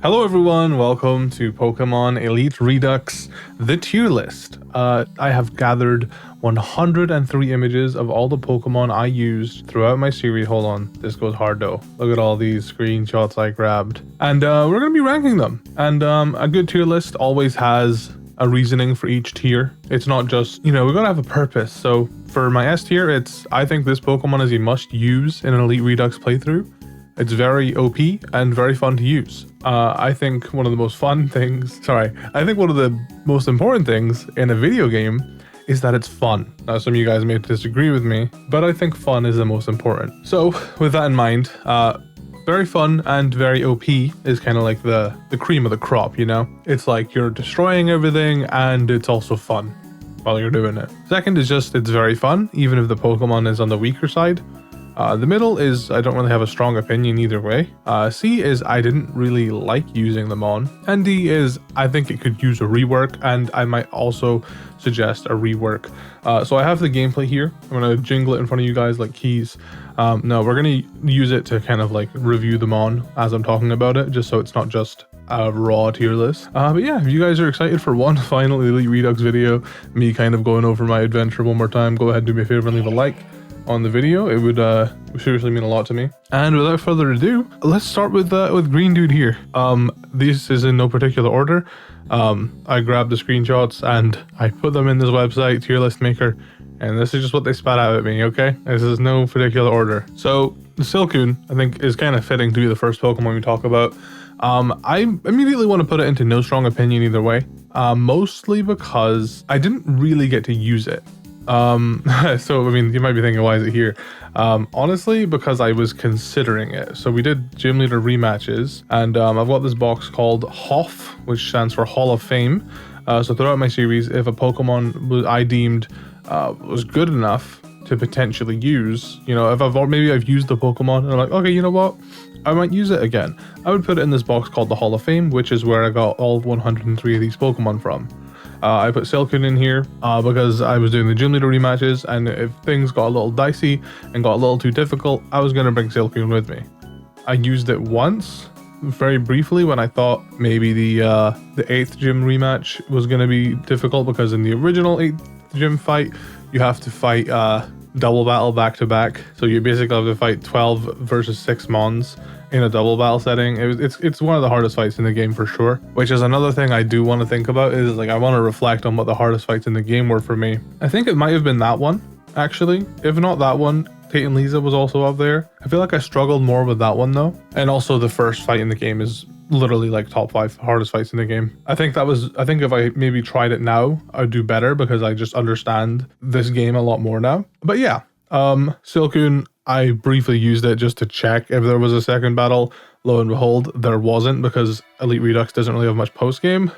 Hello everyone, welcome to Pokemon Elite Redux, the tier list. I have gathered 103 images of all the Pokemon I used throughout my series. Hold on, this goes hard though. Look at all these screenshots I grabbed. And we're going to be ranking them. And a good tier list always has a reasoning for each tier. It's not just, we're going to have a purpose. So for my S tier, I think this Pokemon is a must use in an Elite Redux playthrough. It's very OP and very fun to use. I think one of the most important things in a video game is that it's fun. Now, some of you guys may disagree with me, but I think fun is the most important. So with that in mind, very fun and very OP is kind of like the cream of the crop, It's like you're destroying everything and it's also fun while you're doing it. Second is just it's very fun, even if the Pokemon is on the weaker side. The middle is I don't really have a strong opinion either way. C is I didn't really like using them on. And D is I think it could use a rework, and I might also suggest a rework. So I have the gameplay here. I'm going to jingle it in front of you guys like keys. No, we're going to use it to kind of like review them on as I'm talking about it, just so it's not just a raw tier list. But yeah, if you guys are excited for one final Elite Redux video, me kind of going over my adventure one more time, go ahead and do me a favor and leave a like on the video. It would seriously mean a lot to me. And without further ado, let's start with Green Dude here. This is in no particular order. I grabbed the screenshots and I put them in this website, Tier List Maker, and this is just what they spat out at me, okay? This is no particular order. So the Silcoon, I think, is kind of fitting to be the first Pokemon we talk about. I immediately want to put it into no strong opinion either way, mostly because I didn't really get to use it. So I mean, you might be thinking, why is it here? Honestly, because I was considering it. So we did gym leader rematches, and I've got this box called HOF, which stands for Hall of Fame. So throughout my series, if a Pokemon I deemed was good enough to potentially use, if I've used the Pokemon and I'm like, okay, you know what, I might use it again, I would put it in this box called the Hall of Fame, which is where I got all 103 of these Pokemon from. I put Silcoon in here because I was doing the gym leader rematches, and if things got a little dicey and got a little too difficult, I was going to bring Silcoon with me. I used it once, very briefly, when I thought maybe the 8th gym rematch was going to be difficult, because in the original 8th gym fight, you have to fight double battle back to back. So you basically have to fight 12 versus 6 Mons in a double battle setting. It's one of the hardest fights in the game for sure, which is another thing I do want to think about, is like I want to reflect on what the hardest fights in the game were for me. I think it might have been that one, actually. If not that one, Tate and Lisa was also up there. I feel like I struggled more with that one though. And also the first fight in the game is literally like top 5 hardest fights in the game. I think if I maybe tried it now, I'd do better, because I just understand this game a lot more now. But yeah, Silcoon, I briefly used it just to check if there was a second battle. Lo and behold, there wasn't, because Elite Redux doesn't really have much post game.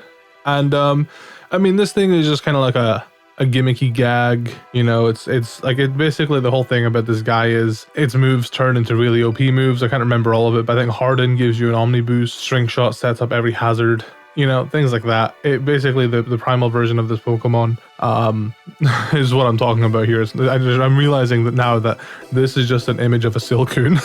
And I mean, this thing is just kind of like a gimmicky gag, it's like, it basically, the whole thing about this guy is its moves turn into really OP moves. I can't remember all of it, but I think Harden gives you an Omni Boost, String Shot sets up every hazard, things like that. It basically, the primal version of this Pokemon is what I'm talking about here. I'm realizing that now that this is just an image of a Silcoon.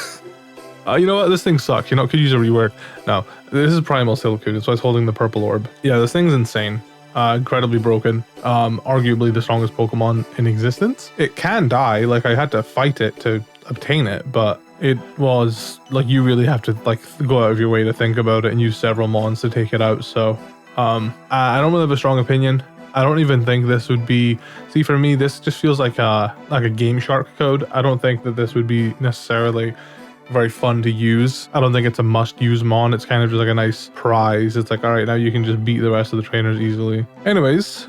You know what, this thing sucks, could use a rework. No, this is primal Silcoon, that's why it's holding the purple orb. Yeah, this thing's insane. Incredibly broken, arguably the strongest Pokemon in existence. It can die, like I had to fight it to obtain it, but it was like, you really have to like go out of your way to think about it and use several mons to take it out. So I don't really have a strong opinion. I don't even think this would be, see, for me this just feels like a Game Shark code. I don't think that this would be necessarily very fun to use. I don't think it's a must-use mon. It's kind of just like a nice prize. It's like, all right, now you can just beat the rest of the trainers easily. Anyways,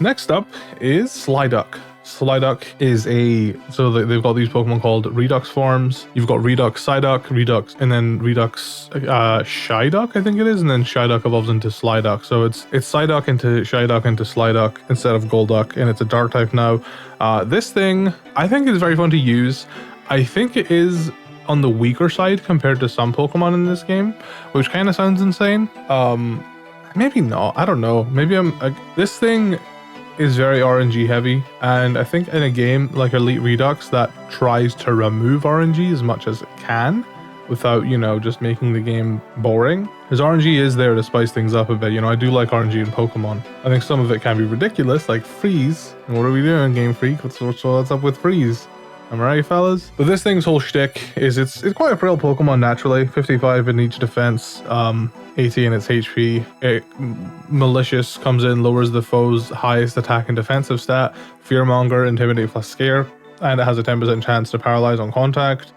next up is Sliduck. Sliduck is they've got these Pokemon called Redux forms. You've got Redux Psyduck, Redux, and then Redux Psyduck, I think it is, and then Psyduck evolves into Sliduck. So it's Psyduck into Psyduck into Sliduck instead of Golduck, and it's a Dark type now. This thing, I think, is very fun to use. I think it is on the weaker side compared to some Pokemon in this game, which kind of sounds insane. Maybe not, I don't know. Maybe this thing is very RNG heavy, and I think in a game like Elite Redux that tries to remove RNG as much as it can, without, you know, just making the game boring. Because RNG is there to spice things up a bit. You know, I do like RNG in Pokemon. I think some of it can be ridiculous, like Freeze. And what are we doing, Game Freak? What's up with Freeze? Am I right, fellas? But this thing's whole shtick is it's quite a frail Pokemon naturally. 55 in each defense, 80 in its HP. Malicious comes in, lowers the foe's highest attack and defensive stat. Fearmonger, Intimidate plus Scare. And it has a 10% chance to paralyze on contact.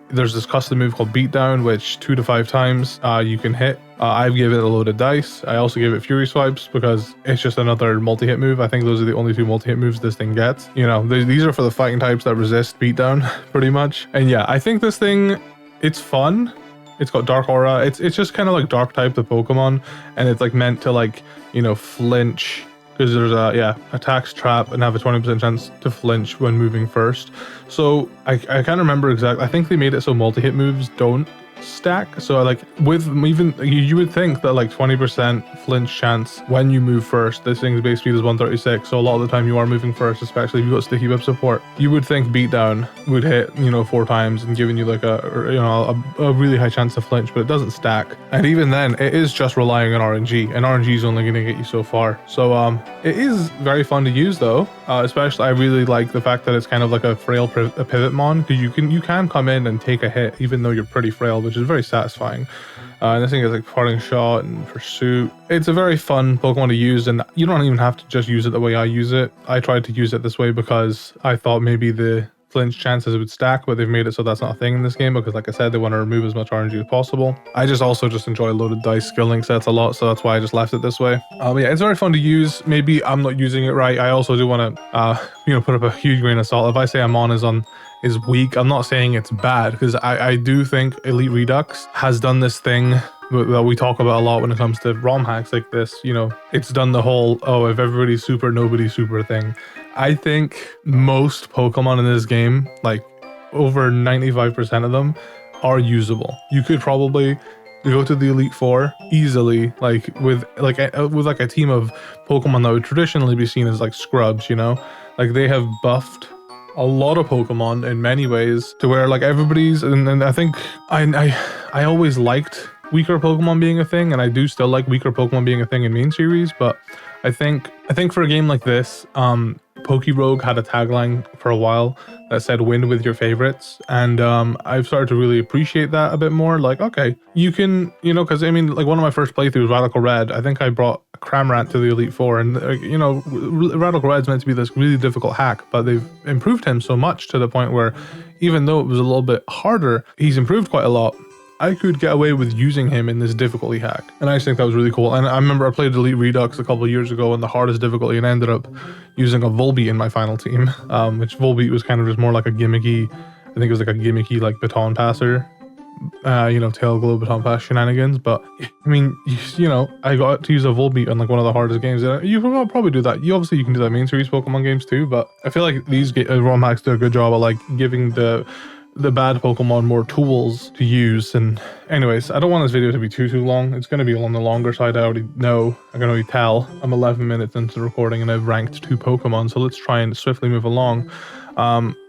There's this custom move called Beatdown, which 2 to 5 times you can hit. I've given it a load of dice. I also give it Fury Swipes because it's just another multi-hit move. I think those are the only 2 multi-hit moves this thing gets. You know, these are for the fighting types that resist Beatdown, pretty much. And yeah, I think this thing, it's fun. It's got Dark Aura. It's just kind of like Dark type the Pokemon, and it's like meant to like, you know, flinch. Because there's attacks trap and have a 20% chance to flinch when moving first. So I can't remember exactly. I think they made it so multi-hit moves don't stack. So like with even you would think that like 20% flinch chance when you move first. This thing's base speed is 136, so a lot of the time you are moving first, especially if you've got sticky whip support. You would think Beatdown would hit, you know, 4 times and giving you like a really high chance to flinch, but it doesn't stack. And even then, it is just relying on RNG, and RNG is only going to get you so far. So it is very fun to use though. Especially I really like the fact that it's kind of like a frail pivot mon, because you can come in and take a hit even though you're pretty frail, which is very satisfying. And this thing is like Parting Shot and Pursuit. It's a very fun Pokemon to use, and you don't even have to just use it the way I use it. I tried to use it this way because I thought maybe the flinch chances would stack, but they've made it so that's not a thing in this game because, like I said, they want to remove as much RNG as possible. I just enjoy loaded dice skill link sets a lot, so that's why I just left it this way. Yeah, it's very fun to use. Maybe I'm not using it right. I also do want to put up a huge grain of salt. If I say Amon is weak, I'm not saying it's bad, because I do think Elite Redux has done this thing that we talk about a lot when it comes to ROM hacks like this. You know, it's done the whole, oh, if everybody's super, nobody's super thing. I think most Pokemon in this game, like over 95% of them, are usable. You could probably go to the Elite Four easily, like with a team of Pokemon that would traditionally be seen as like scrubs, you know? Like they have buffed a lot of Pokemon in many ways to where like everybody's, and I think I always liked weaker Pokemon being a thing, and I do still like weaker Pokemon being a thing in main series, but I think for a game like this, Pokerogue had a tagline for a while that said win with your favorites, and I've started to really appreciate that a bit more. Like, okay, you can, you know, because I mean, like one of my first playthroughs, Radical Red, I think I brought Cramorant to the Elite Four, and you know, Radical Red's meant to be this really difficult hack, but they've improved him so much to the point where even though it was a little bit harder, he's improved quite a lot. I could get away with using him in this difficulty hack, and I just think that was really cool. And I remember I played Elite Redux a couple of years ago in the hardest difficulty and ended up using a Volbeat in my final team, which Volbeat was kind of just more like a gimmicky, I think it was like a gimmicky like baton passer, you know, tail glow baton pass shenanigans. But I mean, you know, I got to use a Volbeat on like one of the hardest games. You can probably do that. You can do that in main series Pokemon games too, but I feel like these ROM hacks do a good job of like giving the bad Pokemon more tools to use. And anyways, I don't want this video to be too long. It's going to be on the longer side. I already know. I can already tell. I'm 11 minutes into the recording and I've ranked 2 Pokemon, so let's try and swiftly move along.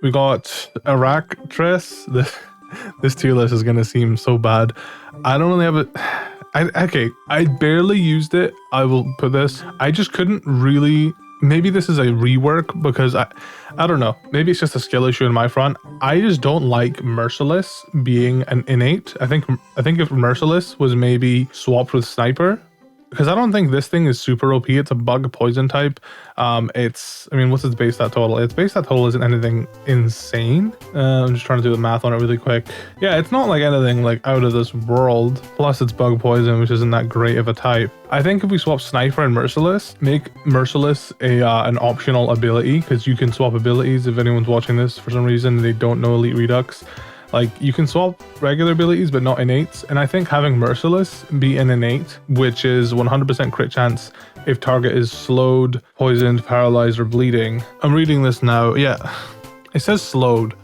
We got Arachtres. This tier list is going to seem so bad. I don't really have it. I barely used it. I will put this. I just couldn't really. Maybe this is a rework because I don't know. Maybe it's just a skill issue in my front. I just don't like Merciless being an innate. I think if Merciless was maybe swapped with Sniper, because I don't think this thing is super OP. It's a bug poison type. I mean, what's its base stat total? Its base stat total isn't anything insane. I'm just trying to do the math on it really quick. Yeah, it's not like anything like out of this world. Plus it's bug poison, which isn't that great of a type. I think if we swap Sniper and Merciless, make Merciless an optional ability, because you can swap abilities. If anyone's watching this for some reason they don't know Elite Redux, like you can swap regular abilities but not innates, and I think having Merciless be an innate, which is 100% crit chance if target is slowed, poisoned, paralyzed, or bleeding. I'm reading this now. Yeah, it says slowed.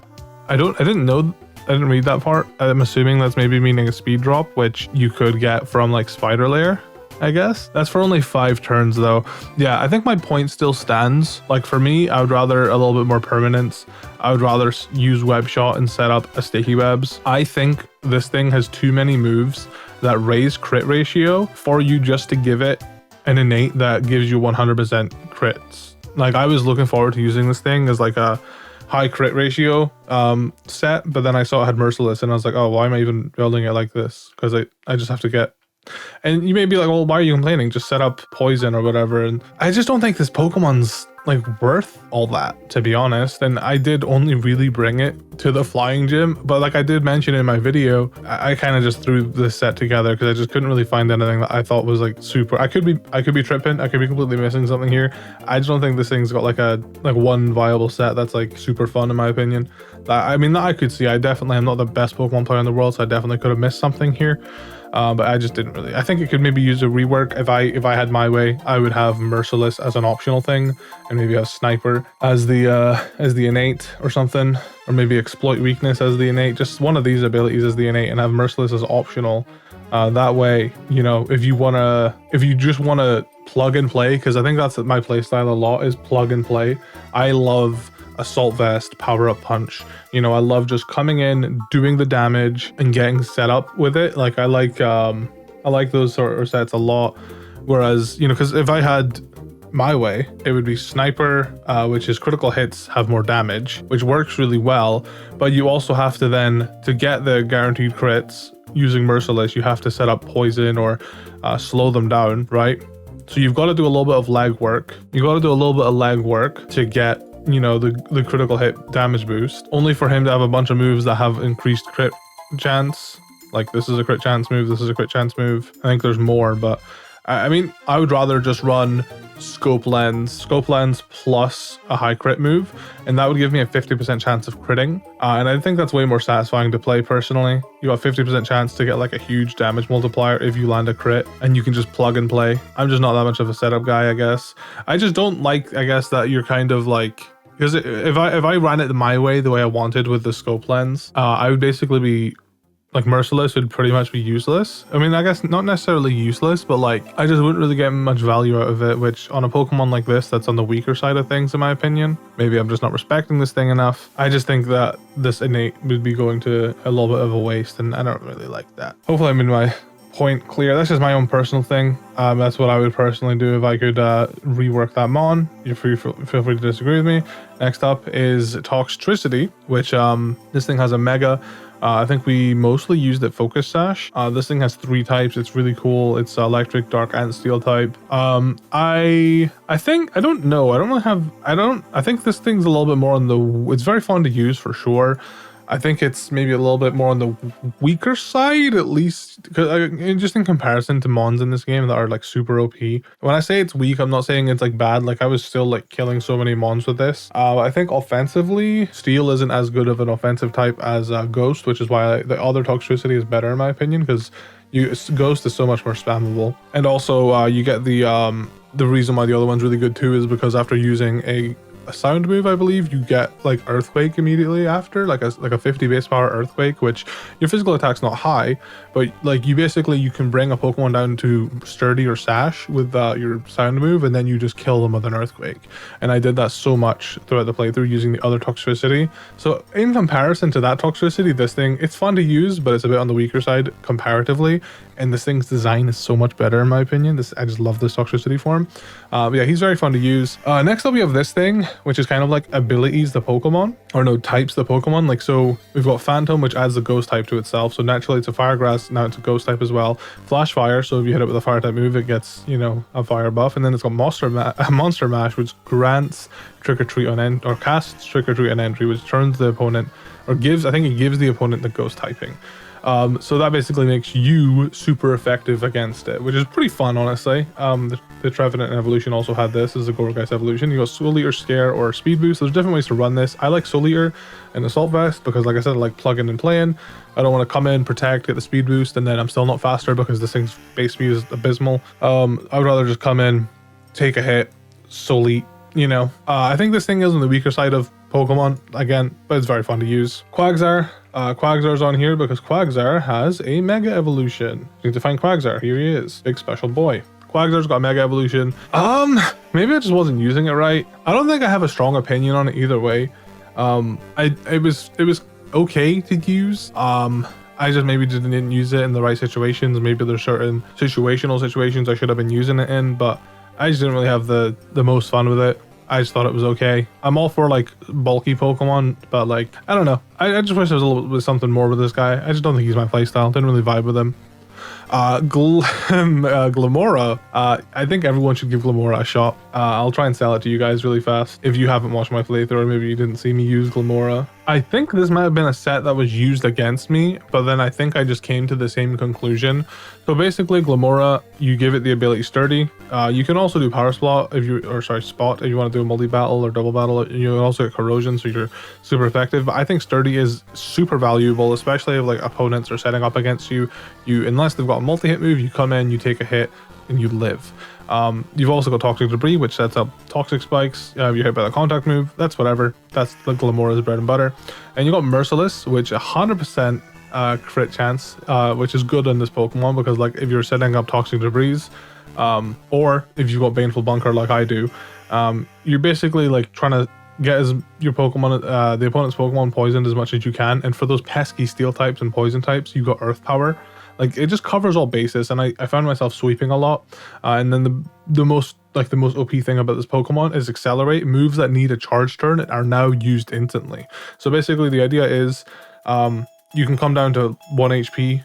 I didn't read that part. I'm assuming that's maybe meaning a speed drop, which you could get from like Spider Lair. I guess. That's for only 5 turns though. Yeah, I think my point still stands. Like for me, I would rather a little bit more permanence. I would rather use Web Shot and set up a Sticky Webs. I think this thing has too many moves that raise crit ratio for you just to give it an innate that gives you 100% crits. Like I was looking forward to using this thing as like a high crit ratio set, but then I saw it had Merciless and I was like, oh, why am I even building it like this? Because I just have to get... And you may be like, well, why are you complaining? Just set up poison or whatever. And I just don't think this Pokemon's like worth all that, to be honest. And I did only really bring it to the flying gym, but like I did mention in my video, I kind of just threw this set together because I just couldn't really find anything that I thought was like super. I could be tripping, I could be completely missing something here. I just don't think this thing's got like one viable set that's like super fun in my opinion. I mean, that I could see. I definitely am not the best Pokemon player in the world, so I definitely could have missed something here. But I just didn't really. I think it could maybe use a rework. If I had my way, I would have Merciless as an optional thing, and maybe have Sniper as the innate or something, or maybe Exploit Weakness as the innate. Just one of these abilities as the innate, and have Merciless as optional. That way, you know, if you just wanna plug and play, because I think that's my play style a lot is plug and play. I love Assault Vest, Power Up Punch. You know, I love just coming in, doing the damage, and getting set up with it. Like I like those sort of sets a lot. Whereas, you know, because if I had my way, it would be Sniper, which is critical hits have more damage, which works really well. But you also have to then, to get the guaranteed crits using Merciless, you have to set up poison or slow them down, right? So you've got to do a little bit of leg work. You got to do a little bit of leg work to get, you know, the critical hit damage boost, only for him to have a bunch of moves that have increased crit chance. Like this is a crit chance move, this is a crit chance move. I think there's more, but I mean, I would rather just run Scope Lens plus a high crit move, and that would give me a 50% chance of critting. And I think that's way more satisfying to play personally. You have 50% chance to get like a huge damage multiplier if you land a crit, and you can just plug and play. I'm just not that much of a setup guy, I guess. I just don't like, I guess, that you're kind of like, because if I ran it my way, the way I wanted with the Scope Lens, I would basically be like Merciless would pretty much be useless. I mean, I guess not necessarily useless, but like I just wouldn't really get much value out of it, which on a Pokemon like this, that's on the weaker side of things in my opinion. Maybe I'm just not respecting this thing enough. I just think that this innate would be going to a little bit of a waste, and I don't really like that. Hopefully I made my point clear. That's just my own personal thing. That's what I would personally do if I could rework that Mon. Feel free to disagree with me. Next up is Toxtricity, which this thing has a Mega. I think we mostly used it Focus Sash. This thing has 3 types. It's really cool. It's electric, dark, and steel type. I think, I don't know. I think this thing's a little bit more on the, it's very fun to use for sure. I think it's maybe a little bit more on the weaker side, at least, because just in comparison to Mons in this game that are like super OP. When I say it's weak, I'm not saying it's like bad. Like I was still like killing so many Mons with this. I think offensively, Steel isn't as good of an offensive type as Ghost, which is why the other Toxtricity is better in my opinion, because Ghost is so much more spammable. And also you get the reason why the other one's really good too is because after using a sound move, I believe you get like Earthquake immediately after, like a 50 base power Earthquake, which your physical attack's not high, but like you can bring a Pokemon down to Sturdy or Sash with your sound move, and then you just kill them with an Earthquake. And I did that so much throughout the playthrough using the other Toxtricity. So in comparison to that Toxtricity, this thing, it's fun to use, but it's a bit on the weaker side comparatively. And this thing's design is so much better in my opinion. I just love this Toxtricity form. Yeah, he's very fun to use. Next up we have this thing, which is kind of like abilities the Pokemon, or no, types the Pokemon. Like, so we've got Phantom, which adds the Ghost type to itself. So naturally it's a Fire Grass, now it's a Ghost type as well. Flash Fire, so if you hit it with a Fire type move, it gets, you know, a Fire buff. And then it's got Monster Mash, which grants Trick or Treat on end, or casts Trick or Treat on entry, which turns the opponent, or gives, I think it gives the opponent the Ghost typing. So that basically makes you super effective against it, which is pretty fun, honestly. The Trevenant Evolution also had this as a Gourgeist Evolution. You got Soul Eater, Scare, or Speed Boost. There's different ways to run this. I like Soul Eater and Assault Vest because, like I said, I like plugging and playing. I don't want to come in, protect, get the speed boost, and then I'm still not faster because this thing's base speed is abysmal. I would rather just come in, take a hit, Soul Eat, you know. I think this thing is on the weaker side of Pokemon again, but it's very fun to use. Quagsire. Quagsar's on here because Quagsire has a Mega Evolution. You need to find Quagsire. Here he is. Big special boy. Quagsire's got Mega Evolution. Maybe I just wasn't using it right. I don't think I have a strong opinion on it either way. It was okay to use. I just maybe didn't use it in the right situations. Maybe there's certain situational situations I should have been using it in, but I just didn't really have the most fun with it. I just thought it was okay. I'm all for like bulky Pokemon, but like, I don't know. I just wish there was a little bit something more with this guy. I just don't think he's my playstyle. Didn't really vibe with him. Glamora. I think everyone should give Glamora a shot. I'll try and sell it to you guys really fast. If you haven't watched my playthrough, or maybe you didn't see me use Glamora. I think this might have been a set that was used against me, but then I think I just came to the same conclusion. So basically, Glamora, you give it the ability Sturdy. You can also do Power Spot if you, or sorry, Spot if you want to do a multi-battle or double battle. You can also get Corrosion, so you're super effective. But I think Sturdy is super valuable, especially if like opponents are setting up against you. Unless they've got a multi-hit move, you come in, you take a hit, and you live. You've also got Toxic Debris, which sets up Toxic Spikes. If you're hit by the contact move, that's whatever. That's the Glamora's bread and butter. And you got Merciless, which 100% crit chance, which is good on this Pokemon because like if you're setting up Toxic Debris, or if you've got Baneful Bunker like I do, you're basically like trying to get your Pokemon, the opponent's Pokemon poisoned as much as you can. And for those pesky Steel types and Poison types, you got Earth Power. Like it just covers all bases, and I found myself sweeping a lot. And then the most OP thing about this Pokemon is Accelerate. Moves that need a charge turn are now used instantly. So basically the idea is you can come down to 1 HP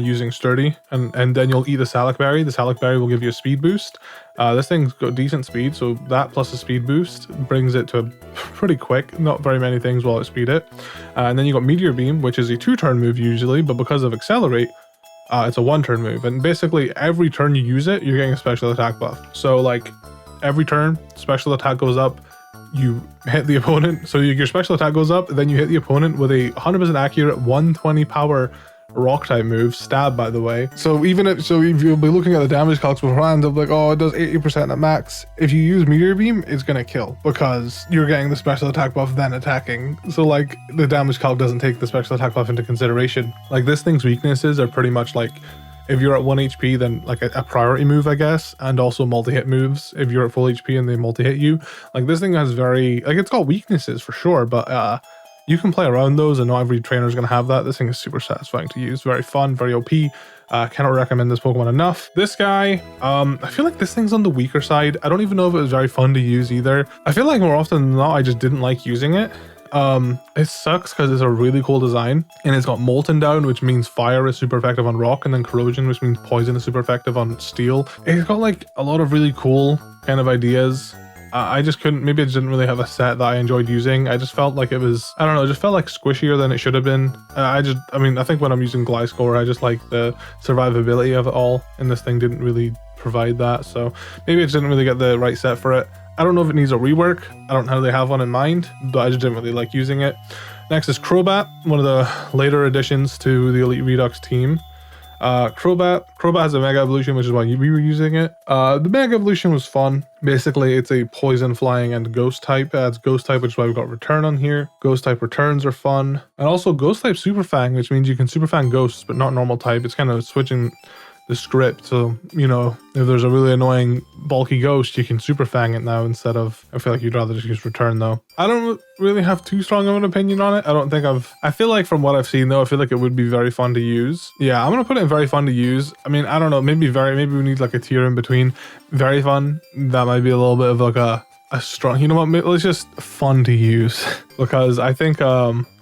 using Sturdy, and then you'll eat the Salac Berry. The Salac Berry will give you a speed boost. This thing's got decent speed, so that plus a speed boost brings it to pretty quick. Not very many things will outspeed it. And then you got Meteor Beam, which is a 2-turn move usually, but because of Accelerate, it's a 1-turn move, and basically every turn you use it, you're getting a special attack buff. So like every turn, special attack goes up, you hit the opponent. So your special attack goes up, then you hit the opponent with a 100% accurate 120 power rock type move, stab by the way. So if you'll be looking at the damage calcs beforehand of like, oh, it does 80% at max. If you use Meteor Beam, it's gonna kill because you're getting the special attack buff then attacking. So like the damage calc doesn't take the special attack buff into consideration. Like this thing's weaknesses are pretty much like if you're at 1 HP, then like a priority move, I guess, and also multi-hit moves if you're at full HP and they multi-hit you. Like this thing has it's got weaknesses for sure, but you can play around those, and not every trainer is going to have that. This thing is super satisfying to use. Very fun, very OP. Cannot recommend this Pokemon enough. This guy, I feel like this thing's on the weaker side. I don't even know if it was very fun to use either. I feel like more often than not, I just didn't like using it. It sucks because it's a really cool design, and it's got Molten Down, which means fire is super effective on rock, and then Corrosion, which means poison is super effective on steel. It's got like a lot of really cool kind of ideas. I just couldn't, maybe I just didn't really have a set that I enjoyed using. I just felt like it was, I don't know, it just felt like squishier than it should have been. I think when I'm using Gliscor, I just like the survivability of it all, and this thing didn't really provide that. So maybe I just didn't really get the right set for it. I don't know if it needs a rework. I don't know if they have one in mind, but I just didn't really like using it. Next is Crobat, one of the later additions to the Elite Redux team. Crobat has a Mega Evolution, which is why we were using it. The Mega Evolution was fun. Basically, it's a Poison, Flying, and Ghost type. It's Ghost type, which is why we've got Return on here. Ghost type returns are fun. And also Ghost type Super Fang, which means you can Super Fang Ghosts, but not normal type. It's kind of switching the script. So, you know, if there's a really annoying bulky ghost, you can Super Fang it now instead of, I feel like you'd rather just use Return though. I don't really have too strong of an opinion on it. I feel like from what I've seen though, I feel like it would be very fun to use. Yeah, I'm gonna put it in very fun to use. I mean, I don't know, maybe we need like a tier in between. Very fun, that might be a little bit of like a strong, you know what, it's just fun to use because I think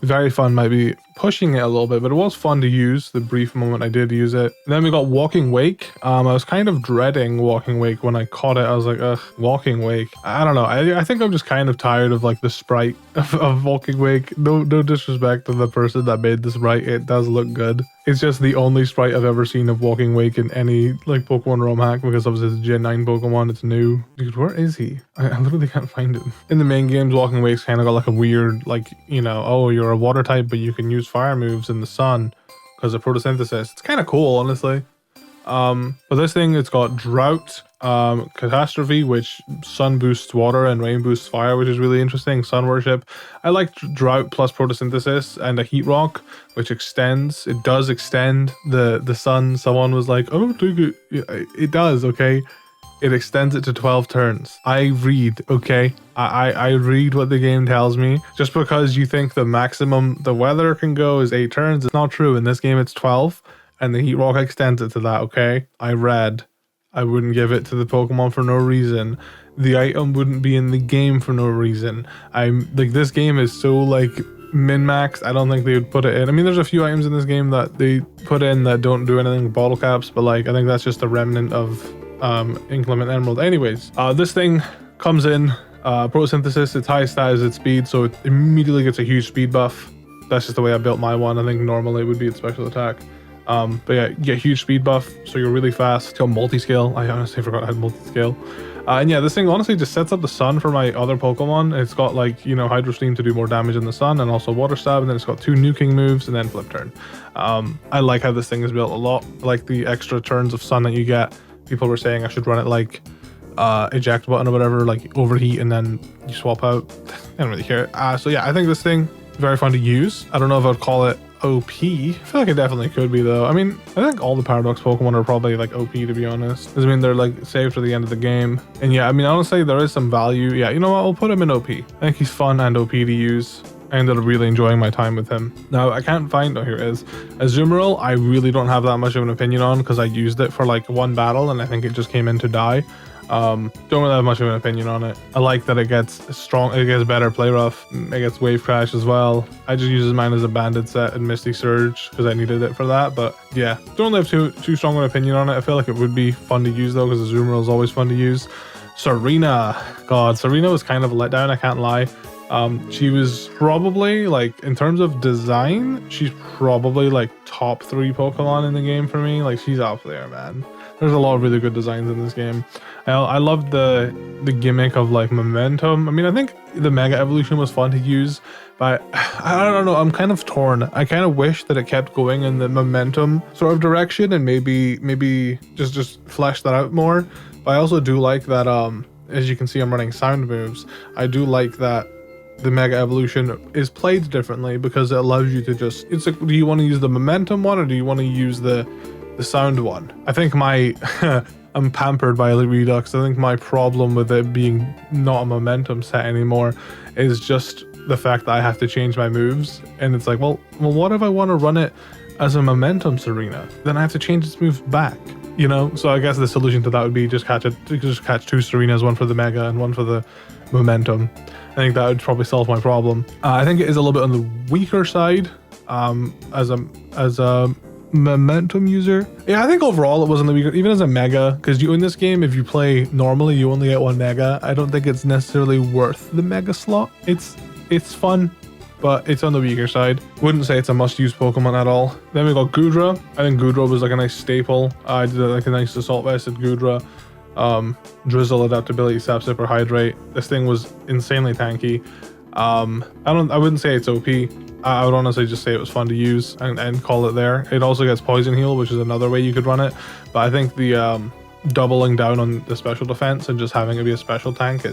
very fun might be pushing it a little bit, but it was fun to use the brief moment I did use it. Then we got Walking Wake. I was kind of dreading Walking Wake when I caught it. I was like, ugh, Walking Wake. I don't know. I think I'm just kind of tired of like the sprite of Walking Wake. No disrespect to the person that made the sprite. It does look good. It's just the only sprite I've ever seen of Walking Wake in any like Pokemon ROM hack, because obviously it's a Gen 9 Pokemon. It's new. Dude, where is he? I literally can't find him. In the main games, Walking Wake's kind of got like a weird, like, you know, oh, you're a water type, but you can use fire moves in the sun because of photosynthesis. It's kind of cool, honestly. But this thing, it's got Drought, Catastrophe, which Sun boosts water and Rain boosts fire, which is really interesting. Sun Worship. I like Drought plus Photosynthesis, and a Heat Rock, which extends. It does extend the sun. Someone was like, I don't think it does, okay? It extends it to 12 turns. I read, okay? I read what the game tells me. Just because you think the maximum the weather can go is 8 turns, it's not true. In this game, it's 12, and the Heat Rock extends it to that, okay? I read. I wouldn't give it to the Pokemon for no reason. The item wouldn't be in the game for no reason. I'm like, this game is so like min-max. I don't think they would put it in. I mean, there's a few items in this game that they put in that don't do anything with bottle caps, but like, I think that's just a remnant of Inclement Emerald. Anyways, this thing comes in Photosynthesis. Its highest stat is its speed, so it immediately gets a huge speed buff. That's just the way I built my one. I think normally it would be its special attack. But yeah, you get huge speed buff, so you're really fast. It's got multi-scale. I honestly forgot I had multi-scale. And yeah, this thing honestly just sets up the sun for my other Pokemon. It's got like, you know, Hydro Steam to do more damage in the sun, and also Water Stab, and then it's got 2 nuking moves, and then Flip Turn. I like how this thing is built a lot. I like the extra turns of sun that you get. People were saying I should run it like eject button or whatever, like overheat, and then you swap out. I don't really care. So yeah, I think this thing very fun to use. I don't know if I'd call it OP. I feel like it definitely could be though. I mean, I think all the Paradox Pokemon are probably like OP, to be honest. Because I mean, they're like saved for the end of the game. And yeah, I mean, honestly, there is some value. Yeah, you know what? I'll put him in OP. I think he's fun and OP to use. I ended up really enjoying my time with him. Now, I can't find... Oh, here it is. Azumarill, I really don't have that much of an opinion on because I used it for like one battle and I think it just came in to die. Don't really have much of an opinion on it. I like that it gets strong, it gets better play rough, it gets Wave Crash as well. I just use mine as a Banded set and Misty Surge because I needed it for that. But yeah, don't have too strong an opinion on it. I feel like it would be fun to use though because Azumarill is always fun to use. Serena, God, Serena was kind of a letdown, I can't lie. She was probably like, in terms of design, she's probably like top 3 Pokemon in the game for me. Like, she's up there, man. There's a lot of really good designs in this game. I love the gimmick of like momentum. I mean, I think the Mega Evolution was fun to use, but I don't know, I'm kind of torn. I kind of wish that it kept going in the momentum sort of direction and maybe just flesh that out more. But I also do like that, as you can see, I'm running sound moves. I do like that the Mega Evolution is played differently because it allows you to just, it's like, do you want to use the momentum one or do you want to use the sound one? I think my I'm pampered by Redux. I think my problem with it being not a momentum set anymore is just the fact that I have to change my moves, and it's like, well what if I want to run it as a momentum Serena? Then I have to change its moves back, you know? So I guess the solution to that would be just catch 2 Serenas, one for the Mega and one for the momentum. I think that would probably solve my problem. I think it is a little bit on the weaker side as a momentum user. Yeah, I think overall it wasn't the weaker, even as a Mega, because you in this game, if you play normally, you only get 1 Mega. I don't think it's necessarily worth the Mega slot. It's fun, but it's on the weaker side. Wouldn't say it's a must-use Pokemon at all. Then we got Goodra. I think Goodra was like a nice staple. I did like a nice Assault Vested Goodra. Drizzle, Adaptability, Sap Sipper, Hydrate. This thing was insanely tanky. I wouldn't say it's OP. I would honestly just say it was fun to use and call it there. It also gets Poison Heal, which is another way you could run it. But I think the doubling down on the special defense and just having it be a special tank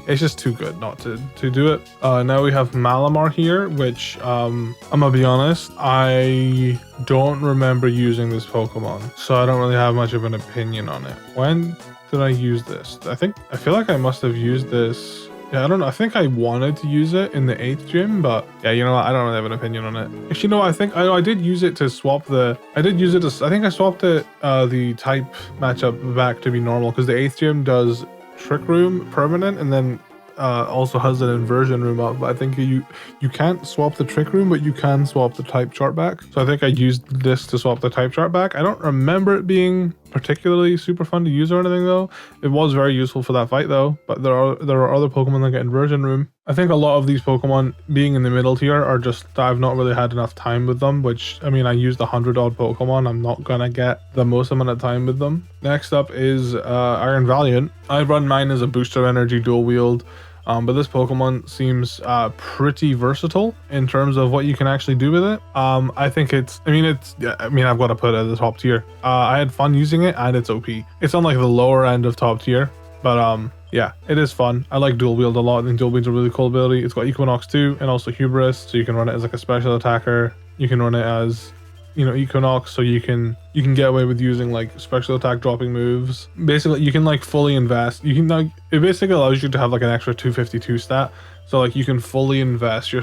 it's just too good not to do it. Now we have Malamar here, which I'm gonna be honest, I don't remember using this Pokemon, so I don't really have much of an opinion on it. When did I use this? I feel like I must have used this. Yeah, I don't know. I think I wanted to use it in the 8th gym, but yeah, you know what? I don't really have an opinion on it. Actually, no, I think I did use it to swap I think I swapped it, the type matchup back to be normal, because the 8th gym does Trick Room permanent and then also has an inversion room up. But I think you can't swap the Trick Room, but you can swap the type chart back. So I think I used this to swap the type chart back. I don't remember it being particularly super fun to use or anything though. It was very useful for that fight though, but there are other Pokemon that get inversion room. I think a lot of these Pokemon being in the middle tier are just, I've not really had enough time with them, which, I mean, I used 100 odd Pokemon. I'm not gonna get the most amount of time with them. Next up is Iron Valiant. I run mine as a booster energy dual wield. But this Pokemon seems pretty versatile in terms of what you can actually do with it. I think I've got to put it at the top tier. I had fun using it, and it's OP. It's on like the lower end of top tier, but yeah, it is fun. I like Dual Wield a lot. I think Dual Wield's a really cool ability. It's got Equinox too, and also Hubris, so you can run it as like a special attacker. You can run it as, you know, Equinox, so you can get away with using like special attack dropping moves. Basically, you can like fully invest. You can like, it basically allows you to have like an extra 252 stat. So like you can fully invest your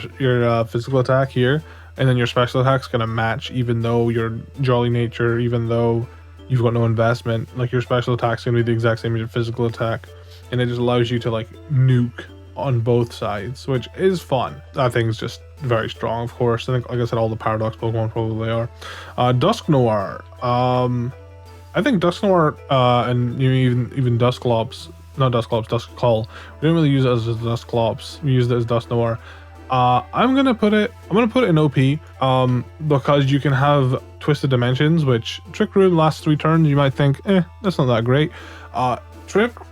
physical attack here, and then your special attack's gonna match, even though your Jolly Nature, even though you've got no investment, like your special attack's gonna be the exact same as your physical attack, and it just allows you to like nuke on both sides, which is fun. That thing's just very strong, of course. I think, like I said, all the Paradox Pokemon probably are. Dusknoir. I think Dusknoir and even Dusclops, not Dusclops, Duskcall. We didn't really use it as Dusclops. We used it as Dusknoir. I'm gonna put it in OP because you can have Twisted Dimensions, which Trick Room lasts 3 turns. You might think, that's not that great.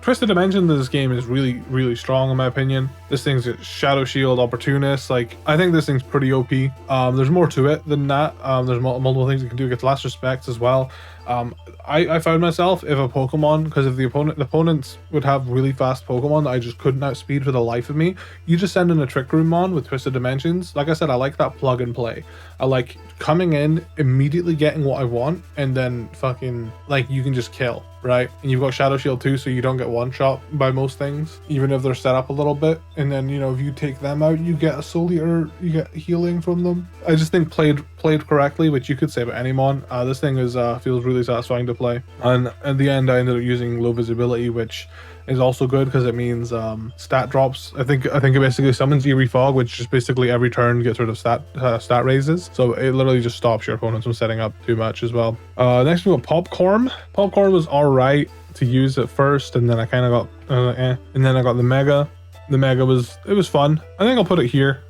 Twisted Dimensions in this game is really, really strong in my opinion. This thing's Shadow Shield, Opportunist. Like, I think this thing's pretty OP. There's more to it than that. There's multiple things it can do. It gets Last Respects as well. I found myself, if a Pokemon, because if the opponents would have really fast Pokemon that I just couldn't outspeed for the life of me, you just send in a Trick Room Mon with Twisted Dimensions. Like I said, I like that plug and play. I like coming in, immediately getting what I want, and then fucking, like, you can just kill, right? And you've got Shadow Shield too, so you don't get one shot by most things, even if they're set up a little bit. And then, you know, if you take them out, you get a Soul Eater, you get healing from them. I just think played correctly, which you could say about any Mon, this thing is feels really satisfying to play. And at the end, I ended up using Low Visibility, which is also good because it means stat drops. I think it basically summons Eerie Fog, which just basically every turn gets rid of stat raises. So it literally just stops your opponents from setting up too much as well. Next we got Popcorn. Popcorn was alright to use at first, and then I kind of got and then I got the Mega. The Mega was fun. I think I'll put it here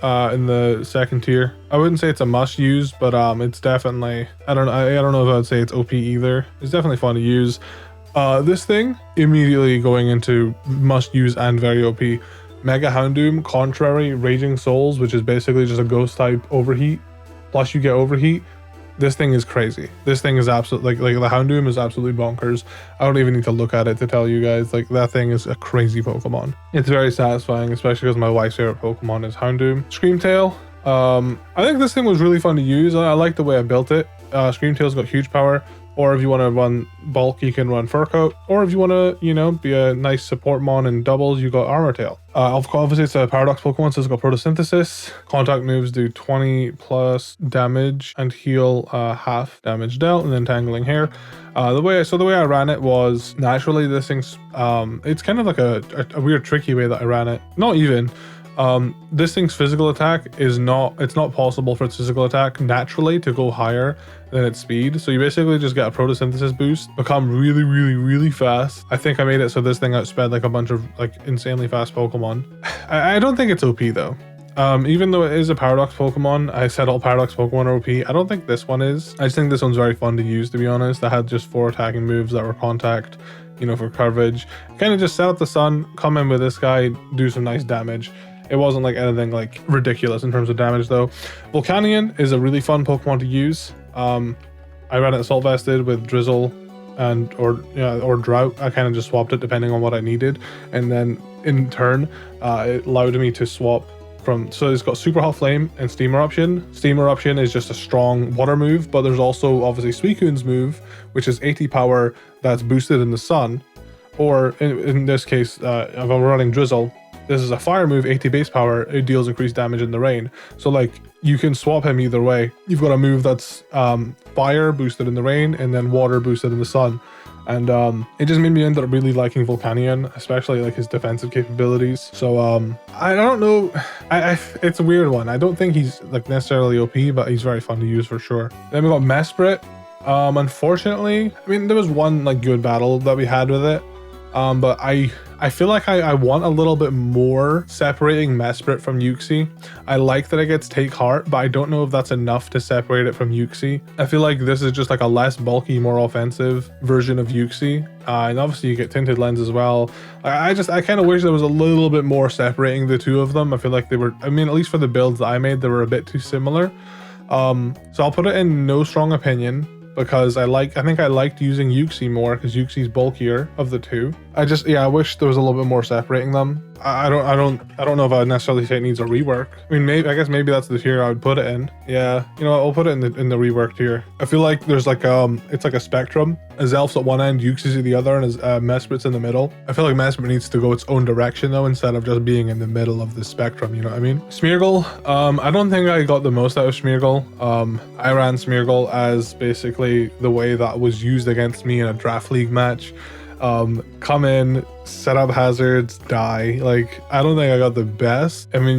in the second tier. I wouldn't say it's a must use, but it's definitely, I don't know if I would say it's OP either. It's definitely fun to use. This thing immediately going into must use and very OP. Mega Houndoom, Contrary, Raging Souls, which is basically just a ghost type overheat, plus you get overheat. This thing is crazy. This thing is absolutely like the Houndoom is absolutely bonkers. I don't even need to look at it to tell you guys, like, that thing is a crazy Pokemon. It's very satisfying, especially because my wife's favorite Pokemon is Houndoom. Screamtail. I think this thing was really fun to use. I like the way I built it. Screamtail's got huge power. Or if you want to run bulk, you can run Fur Coat. Or if you want to, you know, be a nice support mon in doubles, you got Armor Tail. Obviously, it's a Paradox Pokemon, so it's got Photosynthesis. Contact moves do 20 plus damage and heal half damage dealt, and then Tangling Hair. The way I ran it was naturally. This thing's it's kind of like a weird tricky way that I ran it. Not even. This thing's physical attack it's not possible for its physical attack naturally to go higher than its speed. So you basically just get a photosynthesis boost, become really, really, really fast. I think I made it so this thing outsped like a bunch of like insanely fast Pokemon. I don't think it's OP though. Even though it is a Paradox Pokemon, I said all Paradox Pokemon are OP. I don't think this one is. I just think this one's very fun to use, to be honest. I had just 4 attacking moves that were contact, you know, for coverage. Kind of just set up the sun, come in with this guy, do some nice damage. It wasn't like anything like ridiculous in terms of damage though. Volcanion is a really fun Pokemon to use. I ran it Assault Vested with Drizzle or Drought. I kind of just swapped it depending on what I needed. And then in turn, it allowed me to swap from, so it's got Super Hot Flame and Steam Eruption. Steam Eruption is just a strong water move, but there's also obviously Suicune's move, which is 80 power that's boosted in the sun. Or in this case, if I'm running Drizzle, this is a fire move, 80 base power, it deals increased damage in the rain. So like, you can swap him either way. You've got a move that's fire boosted in the rain and then water boosted in the sun. And it just made me end up really liking Volcanion, especially like his defensive capabilities. So I don't know, it's a weird one. I don't think he's like necessarily OP, but he's very fun to use for sure. Then we got Mesprit. Unfortunately, I mean, there was one like good battle that we had with it. But I I feel like I want a little bit more separating Mesprit from Uxie. I like that it gets Take Heart, but I don't know if that's enough to separate it from Uxie. I feel like this is just like a less bulky, more offensive version of Uxie. And obviously you get Tinted Lens as well. I kind of wish there was a little bit more separating the two of them. I feel like they were, I mean, at least for the builds that I made, they were a bit too similar. So I'll put it in no strong opinion, because I think I liked using Uxie more because Uxie's bulkier of the two. I wish there was a little bit more separating them. I don't know if I would necessarily say it needs a rework. I mean, I guess maybe that's the tier I would put it in. Yeah, you know what, I'll put it in the rework tier. I feel like there's like it's like a spectrum. Azelf's at one end, Uxie's at the other, and Mesprit's in the middle. I feel like Mesprit needs to go its own direction though, instead of just being in the middle of the spectrum, you know what I mean? Smeargle, I don't think I got the most out of Smeargle. I ran Smeargle as basically the way that was used against me in a draft league match. Come in, set up hazards, die. Like, I don't think I got the best. I mean,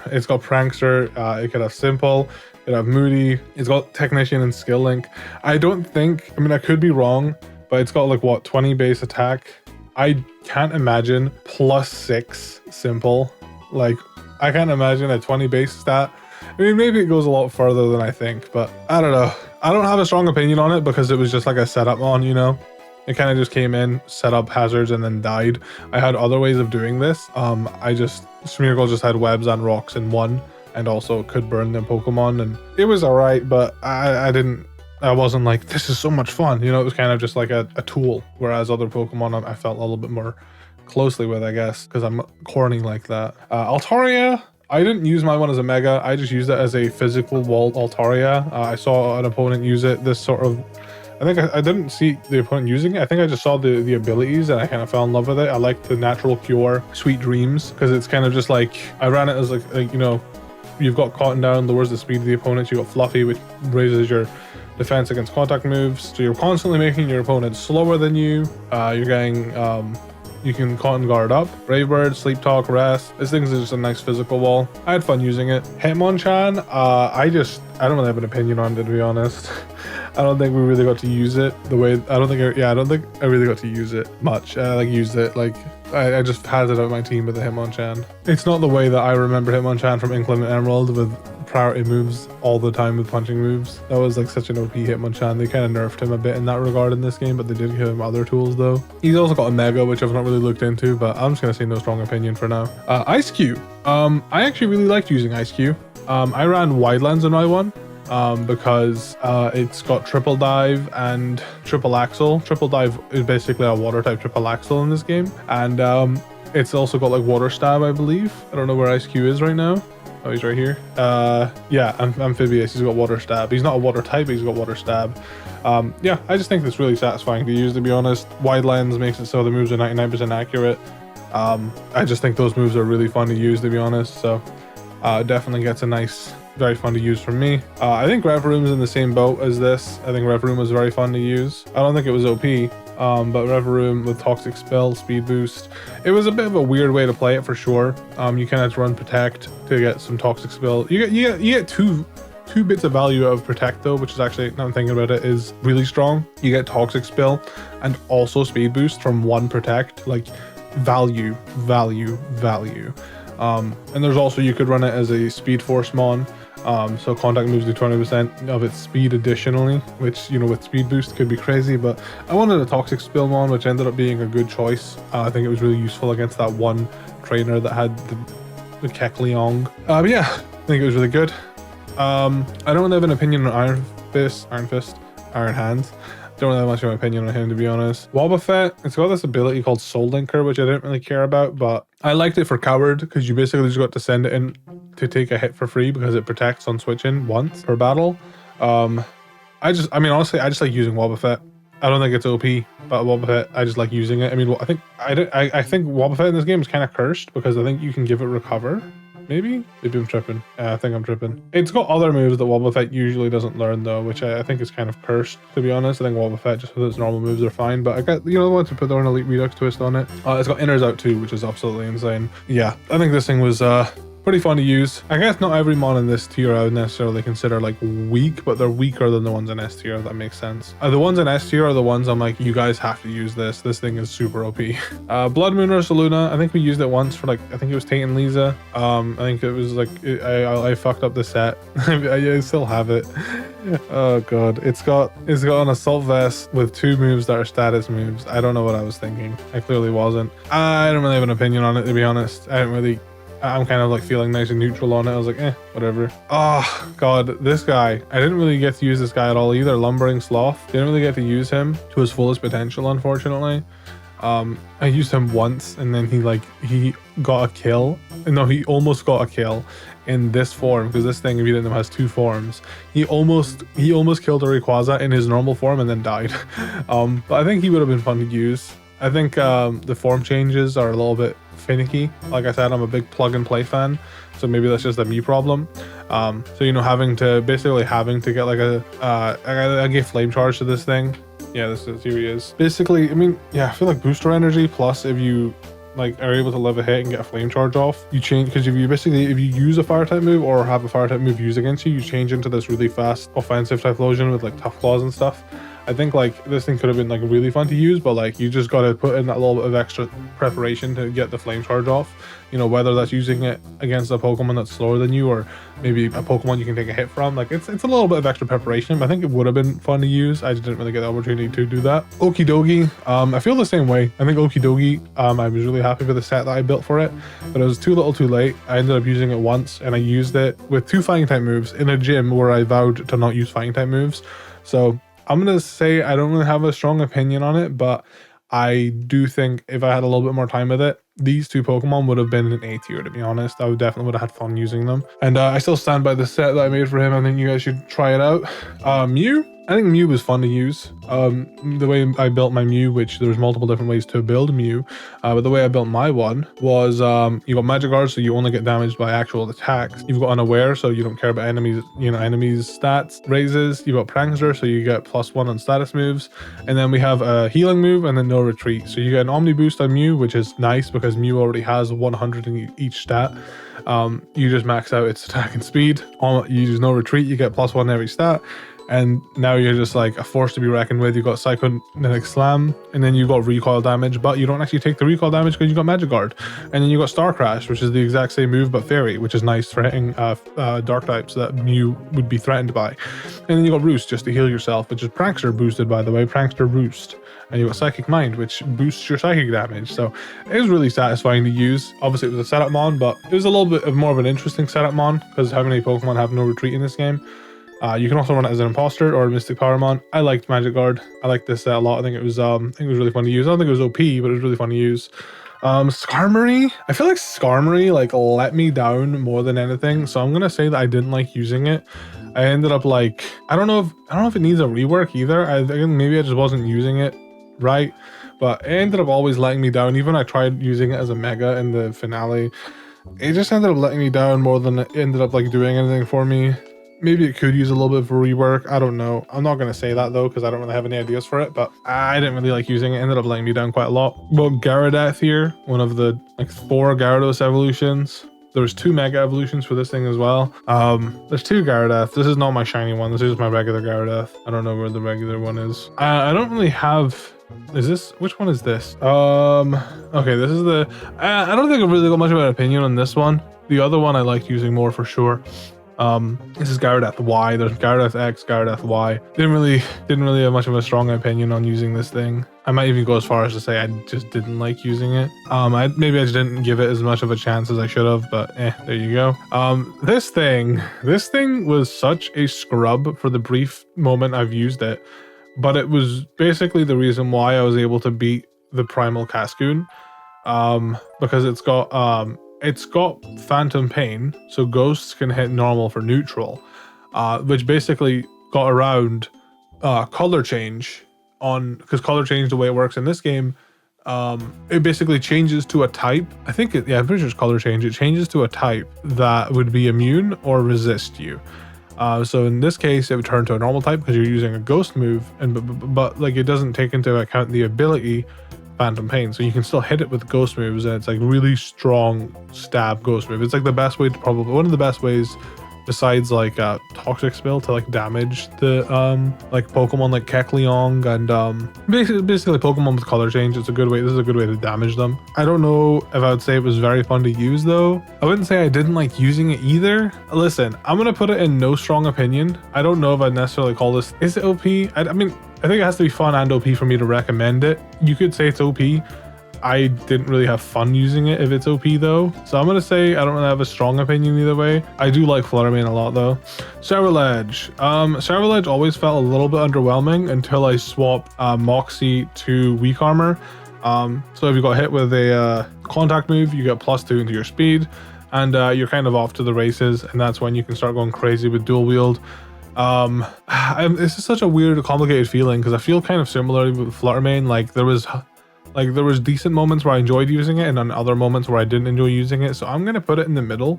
it's got Prankster, it could have Simple, it could have Moody, it's got Technician and Skill Link. I mean, I could be wrong, but it's got like what, 20 base attack. I can't imagine +6 Simple. Like, I can't imagine a 20 base stat. I mean, maybe it goes a lot further than I think, but I don't know. I don't have a strong opinion on it because it was just like a setup on, you know? It kind of just came in, set up hazards, and then died. I had other ways of doing this. Smeargle just had webs and rocks in one, and also could burn them Pokemon, and it was alright, but I wasn't like, this is so much fun. You know, it was kind of just like a tool, whereas other Pokemon I felt a little bit more closely with, I guess, because I'm corny like that. Altaria, I didn't use my one as a Mega. I just used it as a physical walled Altaria. I saw an opponent use it, this sort of... I think I didn't see the opponent using it. I think I just saw the abilities and I kind of fell in love with it. I like the natural cure, Sweet Dreams, because it's kind of just like, I ran it as like, you know, you've got Cotton Down, lowers the speed of the opponent. You got Fluffy, which raises your defense against contact moves. So you're constantly making your opponent slower than you. You're getting, you can Cotton Guard up. Brave Bird, Sleep Talk, Rest. This thing's just a nice physical wall. I had fun using it. Hitmonchan, I don't really have an opinion on it, to be honest. I don't think we really got to use it the way, I don't think I really got to use it much. I just had it on my team with the Hitmonchan. It's not the way that I remember Hitmonchan from Inkling and Emerald with priority moves all the time with punching moves. That was like such an OP Hitmonchan. They kind of nerfed him a bit in that regard in this game, but they did give him other tools though. He's also got a Mega, which I've not really looked into, but I'm just gonna say no strong opinion for now. Iceq. I actually really liked using Iceq. I ran Widelands in my one. Because it's got Triple Dive and Triple Axle. Triple Dive is basically a water type Triple Axle in this game, and it's also got like Water Stab, I believe. I don't know where Iceq is right now. Oh, he's right here. Yeah, Amphibious. He's got Water Stab. He's not a water type, but he's got Water Stab. Yeah, I just think it's really satisfying to use, to be honest. Wide Lens makes it so the moves are 99% accurate. I just think those moves are really fun to use, to be honest. So it definitely gets a nice, very fun to use for me. I think Revavroom's in the same boat as this. I think Revavroom was very fun to use. I don't think it was OP, but Revavroom with Toxic Spell, Speed Boost. It was a bit of a weird way to play it for sure. You kind of have to run Protect to get some Toxic Spell. You get two bits of value out of Protect though, which is actually, now I'm thinking about it, is really strong. You get Toxic Spell and also Speed Boost from one Protect. Like value. And there's also, you could run it as a Speed Force Mon. So contact moves do 20% of its speed additionally, which, you know, with Speed Boost could be crazy, but I wanted a Toxic Spill Mon, which ended up being a good choice. I think it was really useful against that one trainer that had the Kecleon. But yeah, I think it was really good. I don't really have an opinion on Iron Hands. Don't really have much of an opinion on him, to be honest. Wobbuffet, it's got this ability called Soul Linker, which I didn't really care about, but I liked it for Coward because you basically just got to send it in to take a hit for free because it protects on switching once per battle. Honestly, I just like using Wobbuffet. I don't think it's OP, but Wobbuffet, I just like using it. I mean, I think Wobbuffet in this game is kind of cursed because I think you can give it Recover. Maybe I'm tripping. I think I'm tripping. It's got other moves that Wobbuffet usually doesn't learn though, which I think is kind of cursed, to be honest. I think Wobbuffet, just with its normal moves, are fine, but I got, you know, wanted to put their own Elite Redux twist on it. It's got Inners out too, which is absolutely insane. Yeah, I think this thing was pretty fun to use. I guess not every mon in this tier I would necessarily consider like weak, but they're weaker than the ones in S tier, if that makes sense. The ones in S tier are the ones I'm like, you guys have to use this. This thing is super OP. Blood Moon Ursaluna, I think we used it once for like, I think it was Tate and Lisa. I think it was like, I fucked up the set. I still have it. Oh god, it's got an assault vest with 2 moves that are status moves. I don't know what I was thinking. I clearly wasn't. I don't really have an opinion on it, to be honest. I'm kind of like feeling nice and neutral on it. I was like, whatever. Oh god, this guy, I didn't really get to use this guy at all either. Lumbering Sloth, didn't really get to use him to his fullest potential, unfortunately. I used him once, and then he got a kill. No, he almost got a kill in this form, because this thing, if you didn't know, has 2 forms. He almost killed a Rayquaza in his normal form and then died. But I think he would have been fun to use. I think the form changes are a little bit finicky. Like I said, I'm a big plug and play fan, so maybe that's just a me problem. So you know, having to get like I gave Flame Charge to this thing. Yeah, here he is. Basically, I mean, yeah, I feel like booster energy, plus if you like are able to live a hit and get a Flame Charge off, you change, because if you use a fire type move or have a fire type move used against you, you change into this really fast offensive Typhlosion with like Tough Claws and stuff. I think like this thing could have been like really fun to use, but like you just got to put in that little bit of extra preparation to get the Flame Charge off. You know, whether that's using it against a Pokemon that's slower than you, or maybe a Pokemon you can take a hit from. Like it's a little bit of extra preparation, but I think it would have been fun to use. I just didn't really get the opportunity to do that. Okie dokie. I feel the same way. I think Okie dokie, I was really happy with the set that I built for it, but it was too little too late. I ended up using it once, and I used it with 2 fighting type moves in a gym where I vowed to not use fighting type moves. So I'm going to say I don't really have a strong opinion on it, but I do think if I had a little bit more time with it, these 2 Pokemon would have been an A tier, to be honest. I definitely would have had fun using them. And I still stand by the set that I made for him. I think you guys should try it out. Mew? I think Mew was fun to use. The way I built my Mew, which there's multiple different ways to build Mew, but the way I built my one was you got Magic Guard, so you only get damaged by actual attacks. You've got Unaware, so you don't care about enemies stats raises. You've got Prankster, so you get +1 on status moves. And then we have a healing move and then no retreat. So you get an Omni Boost on Mew, which is nice because Mew already has 100 in each stat. You just max out its attack and speed. You use no retreat, you get +1 in every stat. And now you're just like a force to be reckoned with. You've got Psychokinetic Slam, and then you've got recoil damage, but you don't actually take the recoil damage because you got Magic Guard. And then you got Star Crash, which is the exact same move but fairy, which is nice for hitting dark types that Mew would be threatened by. And then you got Roost just to heal yourself, which is Prankster boosted, by the way, Prankster Roost. And you got Psychic Mind, which boosts your psychic damage. So it was really satisfying to use. Obviously it was a setup mon, but it was a little bit of more of an interesting setup mon, because how many Pokemon have no retreat in this game? You can also run it as an imposter or a Mystic Powermon. I liked Magic Guard. I liked this set a lot. I think it was really fun to use. I don't think it was OP, but it was really fun to use. Skarmory. I feel like Skarmory like let me down more than anything. So I'm gonna say that I didn't like using it. I ended up like I don't know if it needs a rework either. I think maybe I just wasn't using it right, but it ended up always letting me down. Even I tried using it as a Mega in the finale. It just ended up letting me down more than it ended up like doing anything for me. Maybe it could use a little bit of a rework. I don't know. I'm not going to say that though, because I don't really have any ideas for it, but I didn't really like using it. It ended up letting me down quite a lot. Well, Gyarados here, one of the like 4 Gyarados evolutions. There's 2 Mega evolutions for this thing as well. There's 2 Gyarados. This is not my shiny one. This is just my regular Gyarados. I don't know where the regular one is. I don't really have... Is this... Which one is this? Okay, this is the... I don't think I've really got much of an opinion on this one. The other one I liked using more for sure. This is Gyarados Y. There's Gyarados X, Gyarados Y. Didn't really have much of a strong opinion on using this thing. I might even go as far as to say I just didn't like using it. Maybe I just didn't give it as much of a chance as I should have, but there you go. This thing was such a scrub for the brief moment I've used it, but it was basically the reason why I was able to beat the Primal Cascoon, because it's got Phantom Pain, so ghosts can hit normal for neutral, which basically got around color change because color change, the way it works in this game, it basically changes to a type. I'm pretty sure it's color change. It changes to a type that would be immune or resist you. So in this case, it would turn to a normal type because you're using a ghost move, but like it doesn't take into account the ability Phantom Pain, so you can still hit it with ghost moves, and it's like really strong stab ghost move. It's like the best way to probably one of the best ways besides like toxic spill to like damage the like Pokemon like Kecleon and basically Pokemon with color change. It's a good way. This is a good way to damage them. I don't know if I would say it was very fun to use though. I wouldn't say I didn't like using it either. Listen, I'm gonna put it in no strong opinion. I don't know if I'd necessarily call this, is it OP? I mean, I think it has to be fun and OP for me to recommend it. You could say it's OP. I didn't really have fun using it if it's OP though. So I'm going to say I don't really have a strong opinion either way. I do like Fluttermane a lot though. Ceruledge. Ceruledge always felt a little bit underwhelming until I swapped Moxie to Weak Armor. So if you got hit with a contact move, you get +2 into your speed, and you're kind of off to the races, and that's when you can start going crazy with dual wield. This is such a weird, complicated feeling because I feel kind of similarly with Fluttermane. Like there was decent moments where I enjoyed using it, and then other moments where I didn't enjoy using it. So I'm gonna put it in the middle,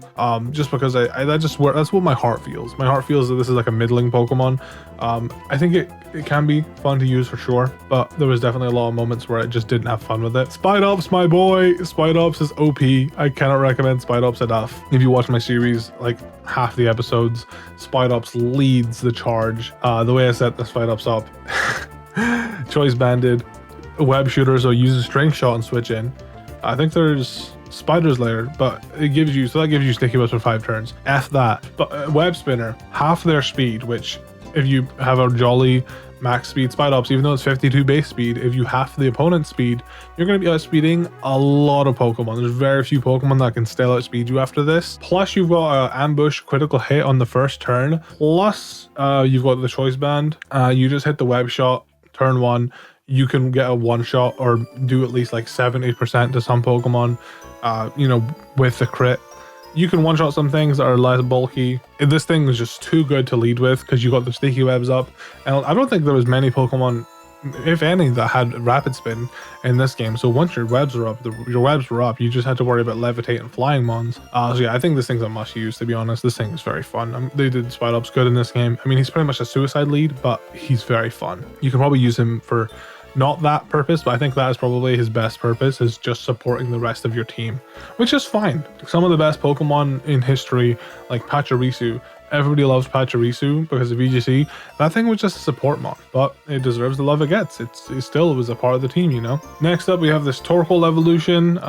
just because that's what my heart feels. My heart feels that this is like a middling Pokemon. I think it can be fun to use for sure, but there was definitely a lot of moments where I just didn't have fun with it. Spyops, my boy. Spyops is OP. I cannot recommend Spyops enough. If you watch my series, like half the episodes, Spyops leads the charge. The way I set the Spyops up, Choice Banded, Web Shooter, so use a Strength Shot and switch in. I think there's Spider's Lair, but it gives you, so that gives you Sticky Webs for 5 turns. F that. But Web Spinner, half their speed, which if you have a jolly max speed Spydops, even though it's 52 base speed, if you half the opponent's speed, you're going to be outspeeding a lot of Pokemon. There's very few Pokemon that can still outspeed you after this. Plus, you've got an ambush critical hit on the first turn. Plus, you've got the Choice Band. You just hit the Web Shot turn 1. You can get a one-shot or do at least like 70% to some Pokemon, you know, with the crit. You can one-shot some things that are less bulky. This thing is just too good to lead with because you got the Sticky Webs up. And I don't think there was many Pokemon, if any, that had Rapid Spin in this game. So once your webs are up, you just had to worry about Levitate and Flying Mons. So yeah, I think this thing's a must-use, to be honest. This thing is very fun. They did Spydops good in this game. I mean, he's pretty much a suicide lead, but he's very fun. You can probably use him for not that purpose, but I think that is probably his best purpose, is just supporting the rest of your team, which is fine. Some of the best Pokemon in history, like Pachirisu, everybody loves Pachirisu because of VGC. That thing was just a support mod, but it deserves the love it gets. It still was a part of the team, you know. Next up, we have this Torkoal evolution,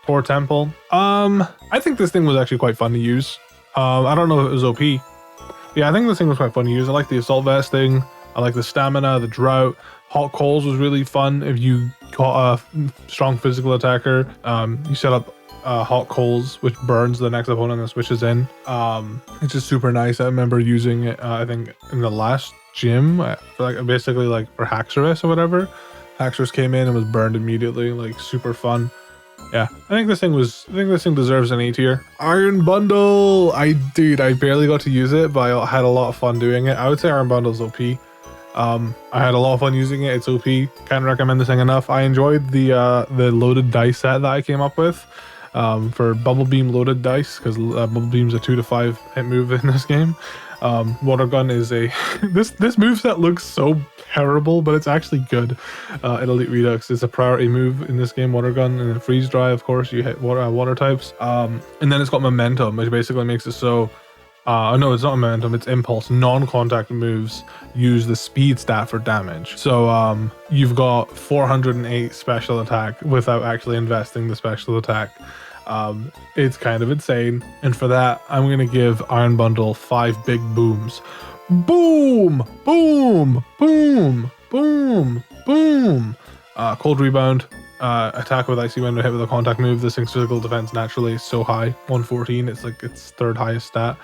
Tor Temple. I think this thing was actually quite fun to use. I don't know if it was OP. Yeah, I think this thing was quite fun to use. I like the Assault Vest thing. I like the stamina, the drought. Hot Coals was really fun if you got a strong physical attacker. You set up Hot Coals, which burns the next opponent and switches in. It's just super nice. I remember using it, I think, in the last gym, for basically for Haxorus or whatever. Haxorus came in and was burned immediately, like super fun. Yeah, I think this thing deserves an A tier. Iron Bundle! I barely got to use it, but I had a lot of fun doing it. I would say Iron Bundle's OP. I had a lot of fun using it. It's OP. Can't recommend this thing enough. I enjoyed the loaded dice set that I came up with for Bubble Beam loaded dice, because Bubble Beam's a 2 to 5 hit move in this game. Water Gun is a this moveset looks so terrible, but it's actually good. In Elite Redux, it's a priority move in this game, Water Gun, and then Freeze Dry, of course, you hit water types. And then it's got Momentum, which basically makes it so no, it's not Momentum, it's Impulse. Non-contact moves use the speed stat for damage. So you've got 408 special attack without actually investing the special attack. It's kind of insane. And for that, I'm going to give Iron Bundle 5 big booms. Boom! Boom! Boom! Boom! Boom! Cold Rebound. Attack with Icy Wind or hit with a contact move. This thing's physical defense naturally is so high. 114. It's like its third highest stat.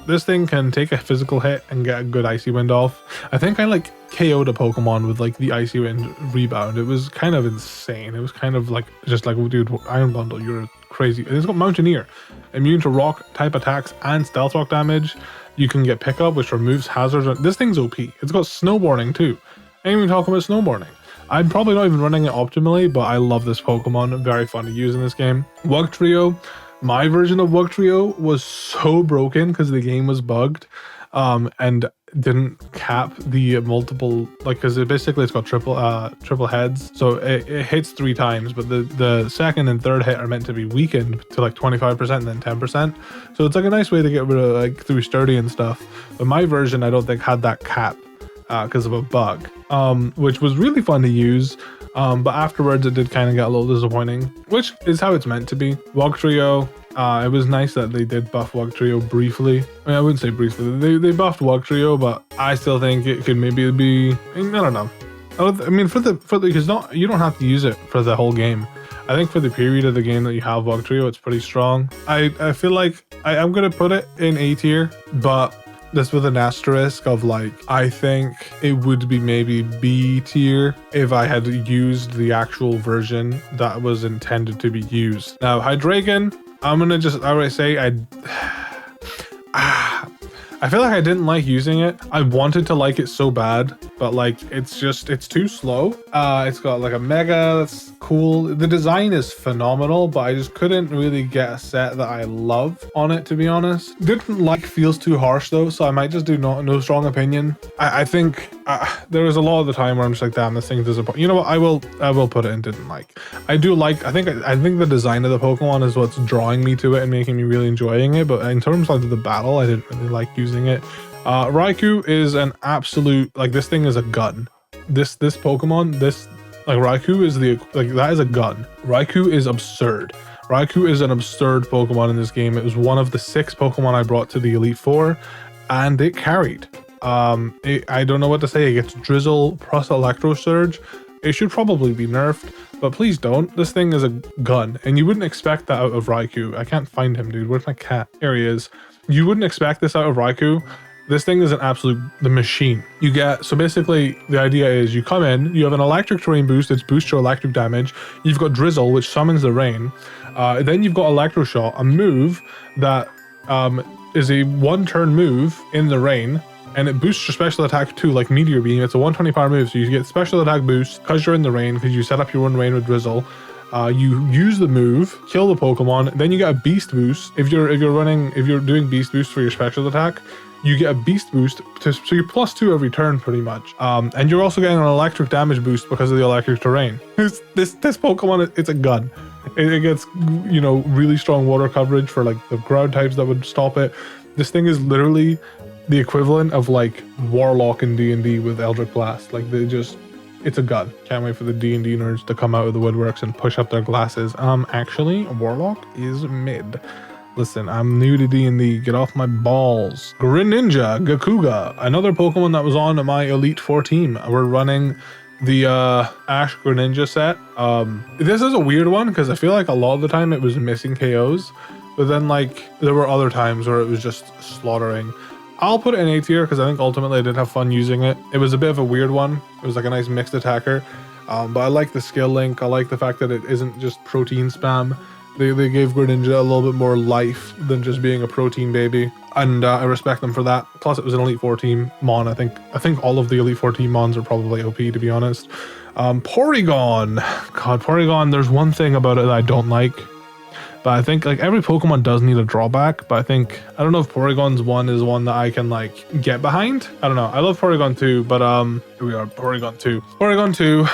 This thing can take a physical hit and get a good Icy Wind off. I think I KO'd a Pokemon with the Icy Wind rebound. It was kind of insane. It was kind of dude, Iron Bundle, you're crazy. And it's got Mountaineer, immune to rock type attacks and stealth rock damage. You can get Pickup, which removes hazards. This thing's OP. It's got Snowboarding too. I ain't even talking about Snowboarding. I'm probably not even running it optimally, but I love this Pokemon. Very fun to use in this game. Wugtrio. My version of Wugtrio was so broken because the game was bugged. and didn't cap the multiple, like, because it's got triple heads, so it hits 3 times, but the second and third hit are meant to be weakened to like 25% and then 10%. So it's like a nice way to get rid of like through sturdy and stuff. But my version I don't think had that cap because of a bug, which was really fun to use. But afterwards it did kind of get a little disappointing, which is how it's meant to be. Wugtrio, it was nice that they did buff Wugtrio briefly. I mean, I wouldn't say briefly, they buffed Wugtrio, but I still think it could maybe be, I don't know. I mean, for the because you don't have to use it for the whole game. I think for the period of the game that you have Wugtrio, it's pretty strong. I feel like I'm gonna put it in A tier, but this with an asterisk of like, I think it would be maybe B tier if I had used the actual version that was intended to be used. Now, Hydreigon, I'm gonna just outright say I feel like I didn't like using it. I wanted to like it so bad, but like it's too slow. It's got like a mega that's cool. The design is phenomenal, but I just couldn't really get a set that I love on it, to be honest. Didn't like feels too harsh though, so I might just do no strong opinion. I think there was a lot of the time where I'm just like, damn, this thing is disappointing. You know what? I will put it in didn't like. I do like. I think the design of the Pokemon is what's drawing me to it and making me really enjoying it. But in terms of the battle, I didn't really like using it. Raichu is an absolute, like, this thing is a gun. This Pokemon, like Raichu is that is a gun. Raichu is absurd. Raichu is an absurd Pokemon in this game. It was one of the 6 Pokemon I brought to the Elite Four, and it carried. I don't know what to say. It gets Drizzle plus Electro Surge. It should probably be nerfed, but please don't. This thing is a gun, and you wouldn't expect that out of Raichu. I can't find him, dude. Where's my cat? Here he is. You wouldn't expect this out of Raichu. This thing is an absolute machine. So basically the idea is you come in, you have an electric terrain boost, it's boosts your electric damage. You've got Drizzle, which summons the rain. Then you've got Electroshot, a move that is a 1-turn move in the rain, and it boosts your special attack too, like Meteor Beam. It's a 120 power move, so you get special attack boost because you're in the rain, because you set up your own rain with Drizzle. You use the move, kill the Pokemon, then you get a Beast Boost. If you're doing Beast Boost for your special attack, you get a Beast Boost, so you're +2 every turn pretty much. And you're also getting an electric damage boost because of the electric terrain. This Pokemon, it's a gun. It gets, really strong water coverage for like the ground types that would stop it. This thing is literally the equivalent of like Warlock in D&D with Eldritch Blast. Like it's a gun. Can't wait for the D&D nerds to come out of the woodworks and push up their glasses. Actually, Warlock is mid. Listen, I'm new to D&D. Get off my balls. Greninja, Gakuga, another Pokemon that was on my Elite Four team. We're running the Ash Greninja set. This is a weird one because I feel like a lot of the time it was missing KOs, but then like there were other times where it was just slaughtering. I'll put it in A tier because I think ultimately I did have fun using it. It was a bit of a weird one. It was like a nice mixed attacker. But I like the skill link. I like the fact that it isn't just protein spam. They gave Greninja a little bit more life than just being a protein baby. And I respect them for that. Plus it was an Elite Four team Mon. I think all of the Elite Four team Mons are probably OP, to be honest. Porygon. God, Porygon, there's one thing about it that I don't like. But I think like every Pokemon does need a drawback, but I don't know if Porygon's one is one that I can like get behind. I don't know. I love Porygon 2, but here we are, Porygon 2. Porygon 2,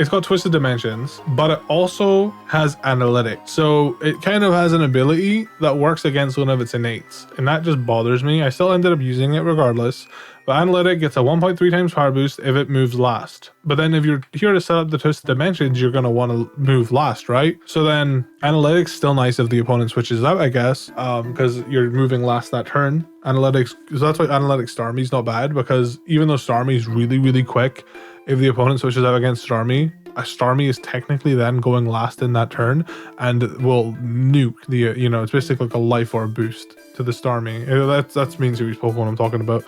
it's got Twisted Dimensions, but it also has Analytics. So it kind of has an ability that works against one of its innates, and that just bothers me. I still ended up using it regardless. But Analytic gets a 1.3 times power boost if it moves last. But then if you're here to set up the Twisted Dimensions, you're going to want to move last, right? So then Analytics still nice if the opponent switches out, I guess, because you're moving last that turn. Analytics, so that's why Analytics Starmie's not bad, because even though Starmie's really, really quick, if the opponent switches out against Starmie, a Starmie is technically then going last in that turn and will nuke the, it's basically like a life orb boost to the Starmie. That's Mean Series Pokemon I'm talking about.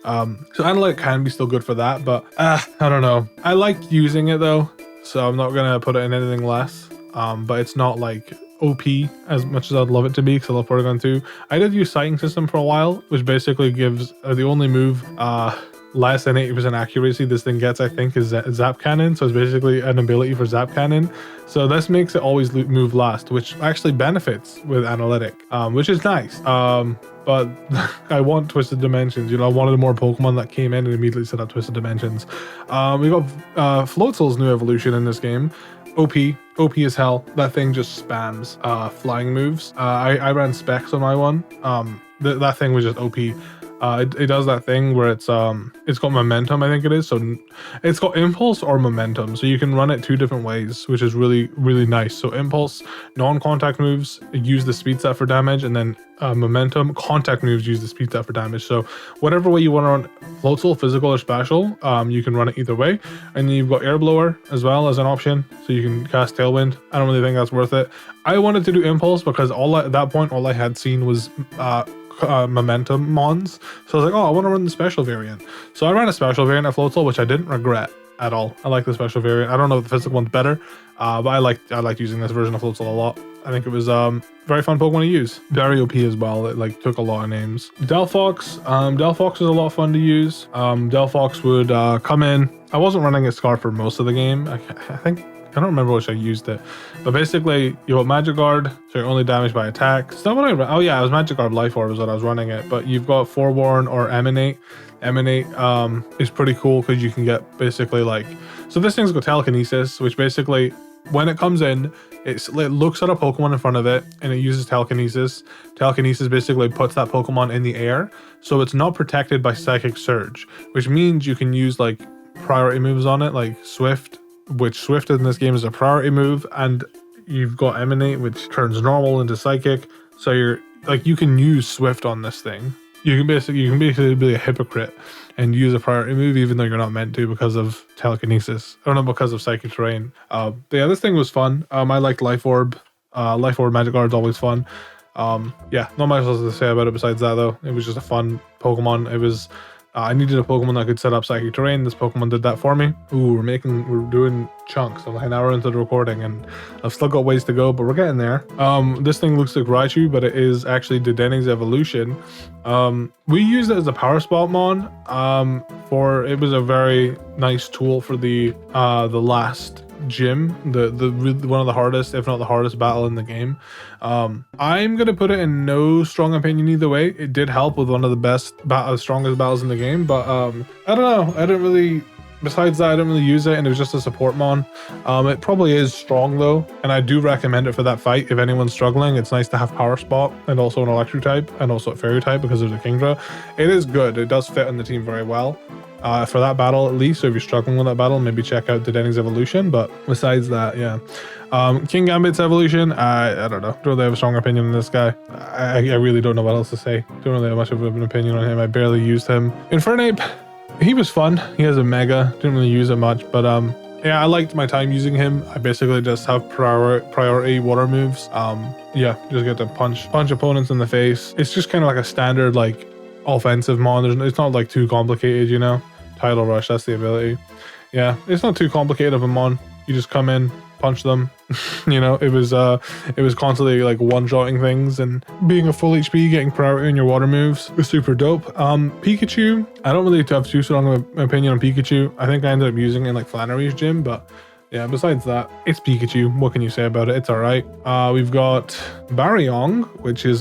So Analytic can be still good for that, but I don't know. I like using it though, so I'm not gonna put it in anything less. But it's not like OP as much as I'd love it to be, because I love Porygon 2. I did use Sighting System for a while, which basically gives the only move less than 80% accuracy this thing gets, I think, is Zap Cannon. So it's basically an ability for Zap Cannon. So this makes it always move last, which actually benefits with Analytic, which is nice. But I want Twisted Dimensions. You know, I wanted more Pokemon that came in and immediately set up Twisted Dimensions. We got Floatzel's new evolution in this game. OP as hell. That thing just spams flying moves. I ran Specs on my one. That thing was just OP. It does that thing where it's got momentum, I think it is. So it's got impulse or momentum. So you can run it two different ways, which is really, really nice. So impulse, non-contact moves use the speed set for damage, and then momentum, contact moves use the speed set for damage. So whatever way you want to run Floatzel, physical or special, you can run it either way. And then you've got Air Blower as well as an option. So you can cast Tailwind. I don't really think that's worth it. I wanted to do impulse because at that point, all I had seen was momentum mons. So I was like, oh, I want to run the special variant. So I ran a special variant of Floatzel, which I didn't regret at all. I like the special variant. I don't know if the physical one's better, but I liked using this version of Floatzel a lot. I think it was very fun Pokemon to use. Very OP as well. It like took a lot of names. Delphox. Delphox was a lot of fun to use. Delphox would come in. I wasn't running a Scarf for most of the game. I don't remember which I used it, but basically you got Magic Guard, so you're only damaged by attacks. Is that what I ran? Oh yeah, it was Magic Guard Life Orb is what I was running it, but you've got Forewarn or Emanate. Emanate is pretty cool because you can get basically like, so this thing's got Telekinesis, which basically when it comes in, it looks at a Pokemon in front of it and it uses Telekinesis. Telekinesis basically puts that Pokemon in the air, so it's not protected by Psychic Surge, which means you can use like priority moves on it, like Swift, which Swift in this game is a priority move, and you've got Emanate, which turns normal into Psychic. So you're like, you can use Swift on this thing. You can basically be a hypocrite and use a priority move even though you're not meant to because of Telekinesis. I don't know, because of Psychic Terrain. But yeah, this thing was fun. I liked Life Orb. Life Orb Magic Guard's always fun. Yeah, not much else to say about it besides that though. It was just a fun Pokemon. It was I needed a Pokemon that could set up Psychic Terrain. This Pokemon did that for me. Ooh, we're doing chunks. I'm like an hour into the recording and I've still got ways to go, but we're getting there. This thing looks like Raichu, but it is actually Dedenne's evolution. We used it as a Power Spot Mon. It was a very nice tool for the last gym, the one of the hardest, if not the hardest battle in the game. I'm gonna put it in no strong opinion either way. It did help with one of the best strongest battles in the game, but I don't know, besides that I didn't really use it, and it was just a support mon. It probably is strong though, and I do recommend it for that fight if anyone's struggling. It's nice to have Power Spot and also an Electric type and also a Fairy type because there's a Kingdra. It is good. It does fit on the team very well. For that battle at least, so if you're struggling with that battle, maybe check out Dedenne's evolution. But besides that, yeah. King Gambit's evolution, I don't know. Don't really have a strong opinion on this guy. I really don't know what else to say. Don't really have much of an opinion on him. I barely used him. Infernape, he was fun. He has a Mega. Didn't really use it much, but yeah, I liked my time using him. I basically just have priority water moves. Yeah, just get to punch opponents in the face. It's just kind of like a standard like offensive mon. It's not like too complicated, you know. Tidal Rush, that's the ability. Yeah, it's not too complicated of a mon. You just come in, punch them. You know, it was constantly like one-shotting things and being a full HP, getting priority in your water moves was super dope. Pikachu, I don't really have too strong of an opinion on Pikachu. I think I ended up using it in like Flannery's gym, but yeah, besides that, it's Pikachu. What can you say about it? It's all right. We've got Baryong, which is,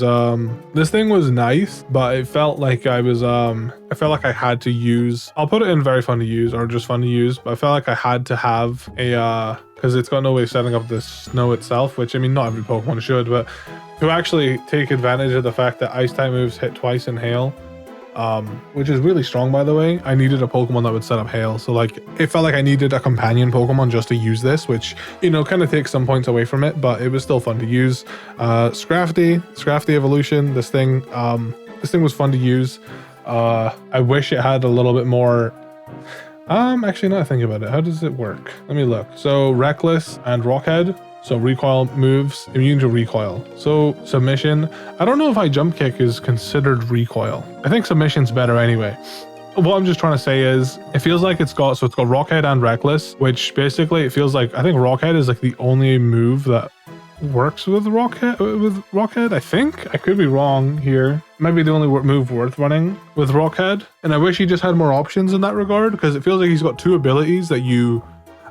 this thing was nice, but it felt like I felt like I had to use, I'll put it in very fun to use or just fun to use, but I felt like I had to have a, because it's got no way of setting up the snow itself, which I mean, not every Pokemon should, but to actually take advantage of the fact that ice type moves hit twice in hail, which is really strong by the way. I needed a Pokemon that would set up hail, so like it felt like I needed a companion Pokemon just to use this, which, you know, kind of takes some points away from it, but it was still fun to use. Scrafty evolution, this thing was fun to use. I wish it had a little bit more. Actually, now I think about it, how does it work? Let me look. So Reckless and Rockhead. So recoil moves, immune to recoil. So submission, I don't know if Jump Kick is considered recoil. I think submission's better anyway. What I'm just trying to say is, it feels like it's got Rockhead and Reckless, which basically it feels like, I think Rockhead is like the only move that works with Rockhead, I think. I could be wrong here. Might be the only move worth running with Rockhead. And I wish he just had more options in that regard, because it feels like he's got two abilities that you...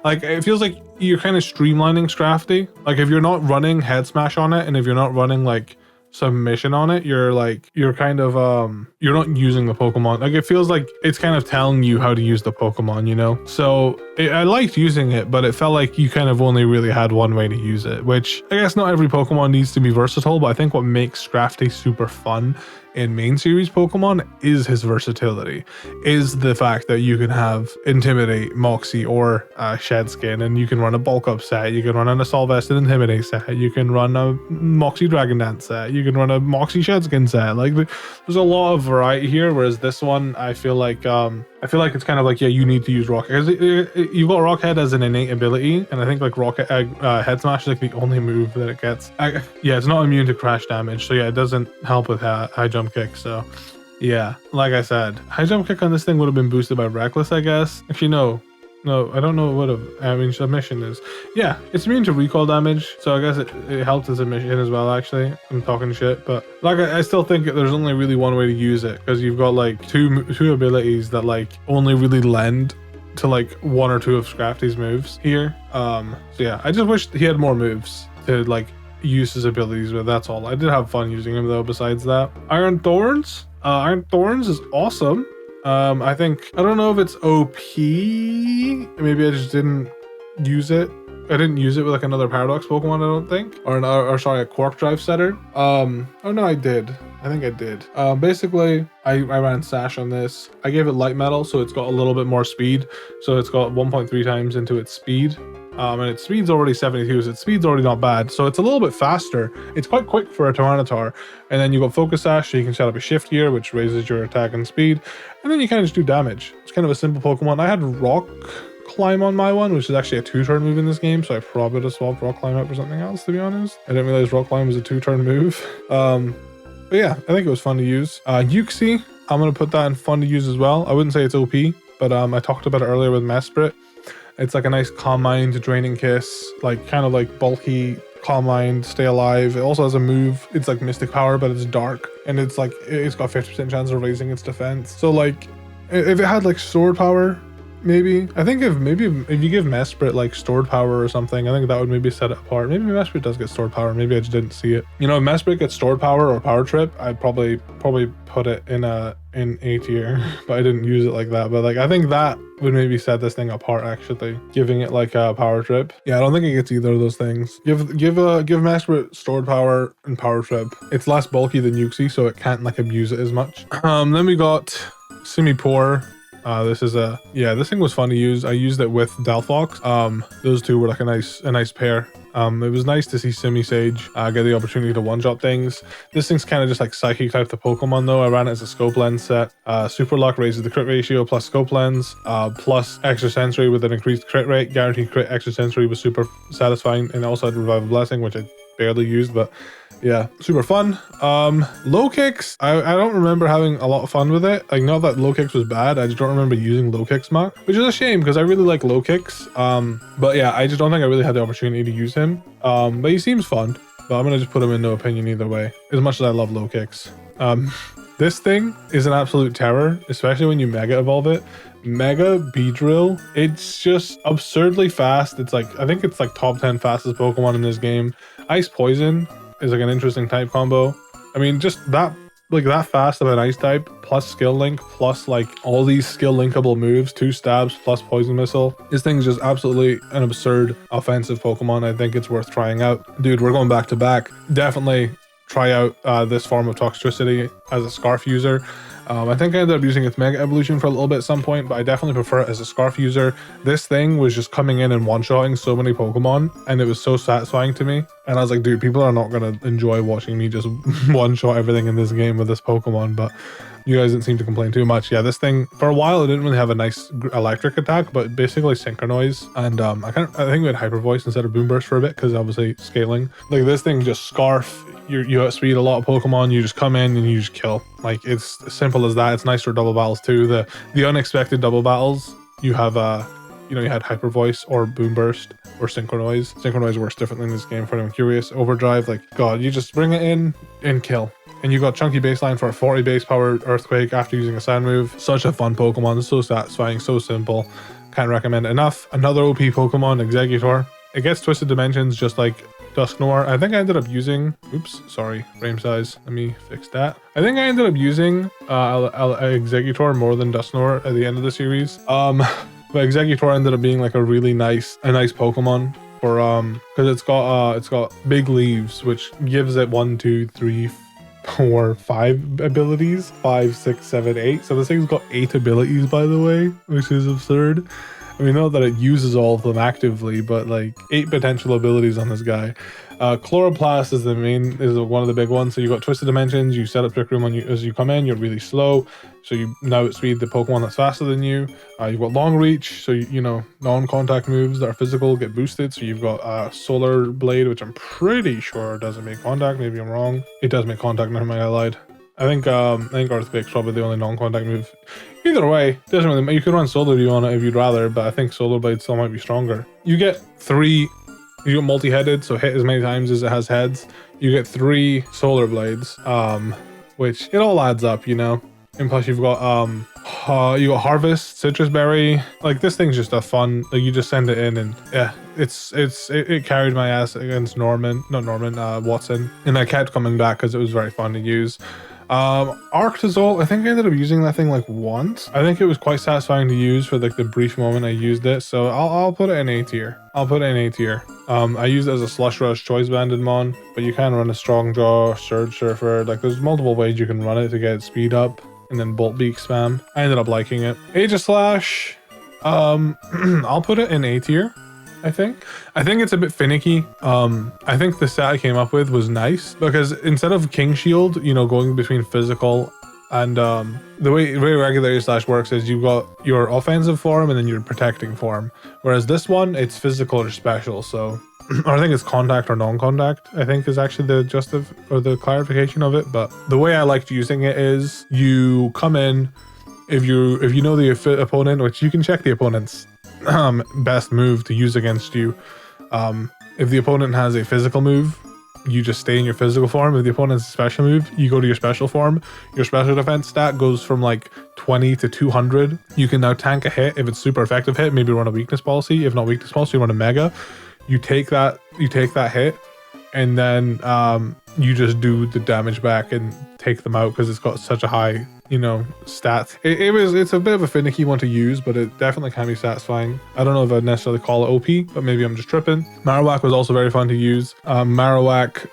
Like, it feels like you're kind of streamlining Scrafty. Like, if you're not running Head Smash on it, and if you're not running, like, Submission on it, you're kind of you're not using the Pokemon. Like, it feels like it's kind of telling you how to use the Pokemon, you know? So I liked using it, but it felt like you kind of only really had one way to use it, which I guess not every Pokemon needs to be versatile, but I think what makes Scrafty super fun in main series Pokemon is his versatility, is the fact that you can have Intimidate, Moxie, or Shed Skin, and you can run a bulk up set, you can run an Assault Vest and Intimidate set, you can run a Moxie Dragon Dance set, you can run a Moxie Shed Skin set. Like, there's a lot of variety here, whereas this one, I feel like it's kind of like, yeah, you need to use Rockhead. You've got Rockhead as an innate ability, and I think like Head Smash is like the only move that it gets. Yeah, it's not immune to crash damage, so yeah, it doesn't help with high jump kick. So yeah, like I said, high jump kick on this thing would have been boosted by Reckless, I guess. Actually, no, I don't know what submission is. Yeah, it's immune to recall damage, so I guess it helped in submission as well. Actually, I'm talking shit, but like I still think there's only really one way to use it, because you've got like two abilities that like only really lend to like one or two of Scrafty's moves here. So yeah, I just wish he had more moves to like use his abilities with. That's all. I did have fun using him though. Besides that, Iron Thorns is awesome. I don't know if it's OP. Maybe I just didn't use it. I didn't use it with like another Paradox Pokemon, I don't think. Or sorry, a Quark Drive setter. Oh no, I did. I think I did. Basically, I ran Sash on this. I gave it Light Metal, so it's got a little bit more speed. So it's got 1.3 times into its speed. And its speed's already 72, so its speed's already not bad. So it's a little bit faster. It's quite quick for a Tyranitar. And then you got Focus Sash, so you can set up a Shift Gear, which raises your attack and speed. And then you kind of just do damage. It's kind of a simple Pokemon. I had Rock Climb on my one, which is actually a 2-turn move in this game, so I probably would have swapped Rock Climb out for something else, to be honest. I didn't realize Rock Climb was a 2-turn move. But yeah, I think it was fun to use. Uxie, I'm going to put that in fun to use as well. I wouldn't say it's OP, but I talked about it earlier with Mesprit. It's like a nice Calm Mind, Draining Kiss, like kind of like bulky Calm Mind, Stay Alive. It also has a move. It's like Mystic Power, but it's dark, and it's like it's got 50% chance of raising its defense. So like, if it had like Sword Power, maybe. I think if you give Mesprit like Stored Power or something, I think that would maybe set it apart. Maybe Mesprit does get Stored Power. Maybe I just didn't see it. You know, if Mesprit gets Stored Power or Power Trip, I'd probably put it in A tier, but I didn't use it like that. But like, I think that would maybe set this thing apart, actually, giving it like a Power Trip. Yeah, I don't think it gets either of those things. Give Mesprit Stored Power and Power Trip. It's less bulky than Uxie, so it can't like abuse it as much. Then we got Simipour. This thing was fun to use. I used it with Delphox. Those two were like a nice pair. It was nice to see Simisage get the opportunity to one-shot things. This thing's kind of just like Psychic type the Pokemon though. I ran it as a Scope Lens set. Super Luck raises the crit ratio plus Scope Lens, plus Extra Sensory with an increased crit rate. Guaranteed crit Extra Sensory was super satisfying, and also had Revival Blessing, which I barely used, but yeah, super fun. Low kicks, I don't remember having a lot of fun with it. Like, not that low kicks was bad, I just don't remember using low kicks much, which is a shame because I really like low kicks. But yeah, I just don't think I really had the opportunity to use him. But he seems fun, but I'm gonna just put him in no opinion either way, as much as I love low kicks. This thing is an absolute terror, especially when you Mega Evolve it. Mega Beedrill, it's just absurdly fast. It's like, I think it's like top 10 fastest Pokemon in this game. Ice Poison is like an interesting type combo. I mean, just that fast of an ice type plus skill link plus like all these skill linkable moves, 2 stabs plus poison missile. This thing's just absolutely an absurd offensive Pokemon. I think it's worth trying out. Dude, we're going back to back. Definitely try out this form of Toxtricity as a Scarf user. I think I ended up using its Mega Evolution for a little bit at some point, but I definitely prefer it as a Scarf user. This thing was just coming in and one-shotting so many Pokemon, and it was so satisfying to me. And I was like, dude, people are not going to enjoy watching me just one-shot everything in this game with this Pokemon, but you guys didn't seem to complain too much. Yeah, this thing, for a while, it didn't really have a nice electric attack, but basically Synchronize. And I think we had Hyper Voice instead of Boom Burst for a bit, because obviously scaling. Like, this thing just Scarf. You outspeed a lot of Pokemon, you just come in and you just kill. Like, it's as simple as that. It's nice for double battles too. The unexpected double battles, you have you know, you had Hyper Voice or Boom Burst or Synchronoise. Synchronoise works differently in this game for anyone curious. Overdrive, like, God, you just bring it in and kill. And you got Chunky Baseline for a 40 base power Earthquake after using a Sand move. Such a fun Pokemon, so satisfying, so simple. Can't recommend it enough. Another OP Pokemon, Exeggutor. It gets Twisted Dimensions just like Dusknoir. I think I ended up using, oops, sorry, frame size. Let me fix that. I think I ended up using Exeggutor more than Dusknoir at the end of the series. But Exeggutor ended up being like a really nice Pokemon for because it's got big leaves, which gives it 1, 2, 3, 4, 5 abilities. 5, 6, 7, 8. So this thing's got 8 abilities, by the way, which is absurd. We know that it uses all of them actively, but like 8 potential abilities on this guy. Chloroplast is one of the big ones. So you got Twisted Dimensions, you set up Trick Room as you come in, you're really slow. So you now outspeed the Pokemon that's faster than you. You've got Long Reach, so you know, non-contact moves that are physical get boosted. So you've got Solar Blade, which I'm pretty sure doesn't make contact, maybe I'm wrong. It does make contact, never mind, I lied. I think Earthquake's probably the only non-contact move. Either way, doesn't really matter. You could run Solar Dew on it if you'd rather, but I think Solar Blade still might be stronger. You get multi-headed, so hit as many times as it has heads. You get 3 Solar Blades, which it all adds up, you know. And plus you've got Harvest, Citrus Berry. Like, this thing's just a fun, like, you just send it in and yeah, it carried my ass against Watson. And I kept coming back because it was very fun to use. Arctazol, I think I ended up using that thing like once. I think it was quite satisfying to use for like the brief moment I used it, so I'll put it in A tier. I used it as a Slush Rush Choice Banded Mon, but you can run a Strong Jaw, Surge Surfer. Like, there's multiple ways you can run it to get speed up, and then Bolt Beak spam. I ended up liking it. Aegislash, I'll put it in A tier. I think it's a bit finicky. I think the stat I came up with was nice because instead of King Shield, you know, going between physical and the way regular Aegislash works is you've got your offensive form and then your protecting form, whereas this one, it's physical or special. So or I think it's contact or non-contact, I think is actually the clarification of it. But the way I liked using it is you come in, if you know the opponent, which you can check the opponent's best move to use against you. If the opponent has a physical move, you just stay in your physical form. If the opponent has a special move, you go to your special form. Your special defense stat goes from like 20 to 200. You can now tank a hit if it's super effective hit, maybe run a weakness policy. If not weakness policy, you run a mega. You take that hit, and then you just do the damage back and take them out because it's got such a high, you know, stats. It's a bit of a finicky one to use, but it definitely can be satisfying. I don't know if I'd necessarily call it OP, but maybe I'm just tripping. Marowak was also very fun to use. Marowak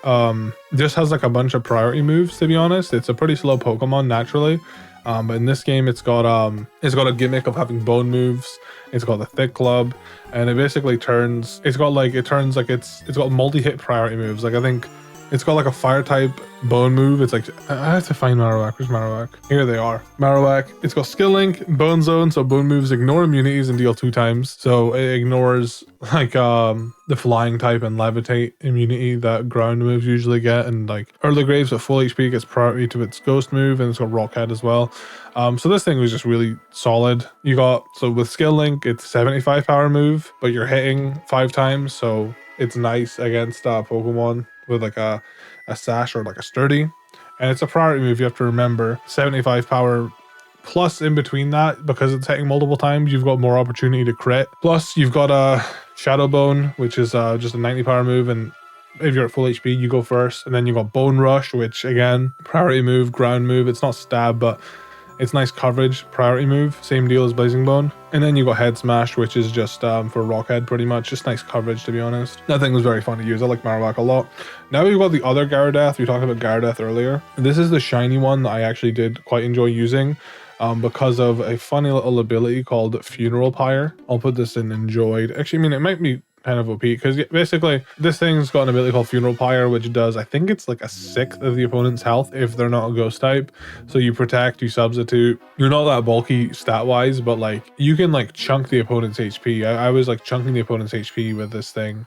just has like a bunch of priority moves, to be honest. It's a pretty slow Pokemon naturally. But in this game, it's got a gimmick of having bone moves. It's got the Thick Club, and it basically turns. It's got multi-hit priority moves. Like, I think it's got like a fire type bone move. It's like, I have to find Marowak. Where's Marowak? Here they are. Marowak. It's got Skill Link, Bone Zone, so bone moves ignore immunities and deal 2 times. So it ignores like the flying type and levitate immunity that ground moves usually get. And like Early Graves at full HP gets priority to its ghost move, and it's got Rockhead as well. So this thing was just really solid. So with Skill Link, it's 75 power move, but you're hitting 5 times, so it's nice against Pokemon with like a Sash or like a Sturdy. And it's a priority move, you have to remember. 75 power plus in between that, because it's hitting multiple times, you've got more opportunity to crit. Plus you've got a Shadow Bone, which is just a 90 power move, and if you're at full HP, you go first. And then you got Bone Rush, which again, priority move, ground move. It's not stab, but it's nice coverage, priority move. Same deal as Blazing Bone. And then you got Head Smash, which is just for Rockhead pretty much. Just nice coverage, to be honest. That thing was very fun to use. I like Marowak a lot. Now we've got the other Gyarados. We talked about Gyarados earlier. This is the shiny one that I actually did quite enjoy using because of a funny little ability called Funeral Pyre. I'll put this in enjoyed. Actually, I mean, it might be kind of OP because basically this thing's got an ability called Funeral Pyre, which does, I think it's like a 1/6 of the opponent's health if they're not a ghost type. So you protect, you substitute. You're not that bulky stat wise, but like you can like chunk the opponent's HP. I was like chunking the opponent's HP with this thing.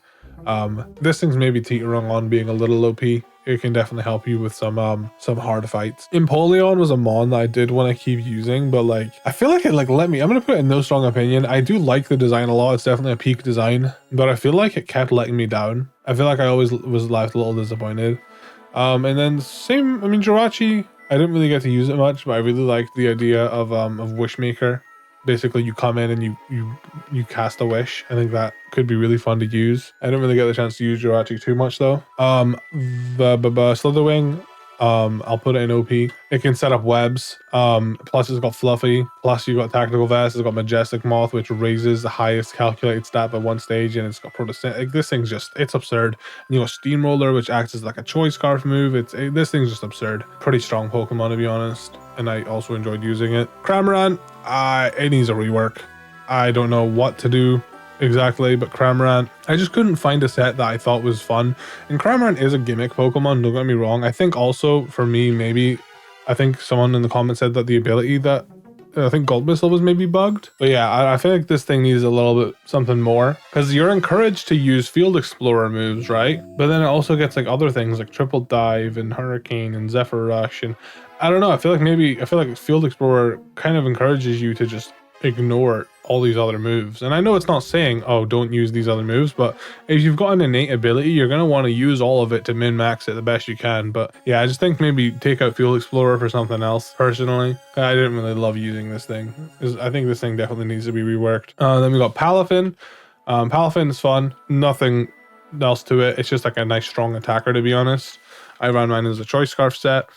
This thing's maybe teetering on being a little OP, it can definitely help you with some hard fights. Empoleon was a mon that I did want to keep using, but like I feel like it like let me. I'm gonna put in no strong opinion. I do like the design a lot. It's definitely a peak design, but I feel like it kept letting me down. I feel like I always was left a little disappointed. And then same. I mean, Jirachi, I didn't really get to use it much, but I really liked the idea of Wishmaker. Basically, you come in and you cast a wish. I think that could be really fun to use. I didn't really get the chance to use Jirachi too much though. The Slitherwing, I'll put it in OP. It can set up webs. Plus it's got Fluffy. Plus you got Tactical Vest. It's got Majestic Moth, which raises the highest calculated stat by 1 stage, and it's got Protestant. Like, this thing's just, it's absurd. And you got Steamroller, which acts as like a Choice Scarf move. This thing's just absurd. Pretty strong Pokemon, to be honest. And I also enjoyed using it. Cramorant, it needs a rework. I don't know what to do exactly, but Cramorant, I just couldn't find a set that I thought was fun. And Cramorant is a gimmick Pokemon, don't get me wrong. I think also for me, maybe, I think someone in the comments said that the ability that, I think Gold Missile was maybe bugged. But yeah, I feel like this thing needs a little bit something more, because you're encouraged to use Field Explorer moves, right? But then it also gets like other things like Triple Dive and Hurricane and Zephyr Rush, and I don't know, I feel like Field Explorer kind of encourages you to just ignore all these other moves. And I know it's not saying, oh, don't use these other moves, but if you've got an innate ability, you're going to want to use all of it to min-max it the best you can. But yeah, I just think maybe take out Field Explorer for something else, personally. I didn't really love using this thing. I think this thing definitely needs to be reworked. Then we got Palafin. Palafin is fun. Nothing else to it. It's just like a nice strong attacker, to be honest. I ran mine as a Choice Scarf set.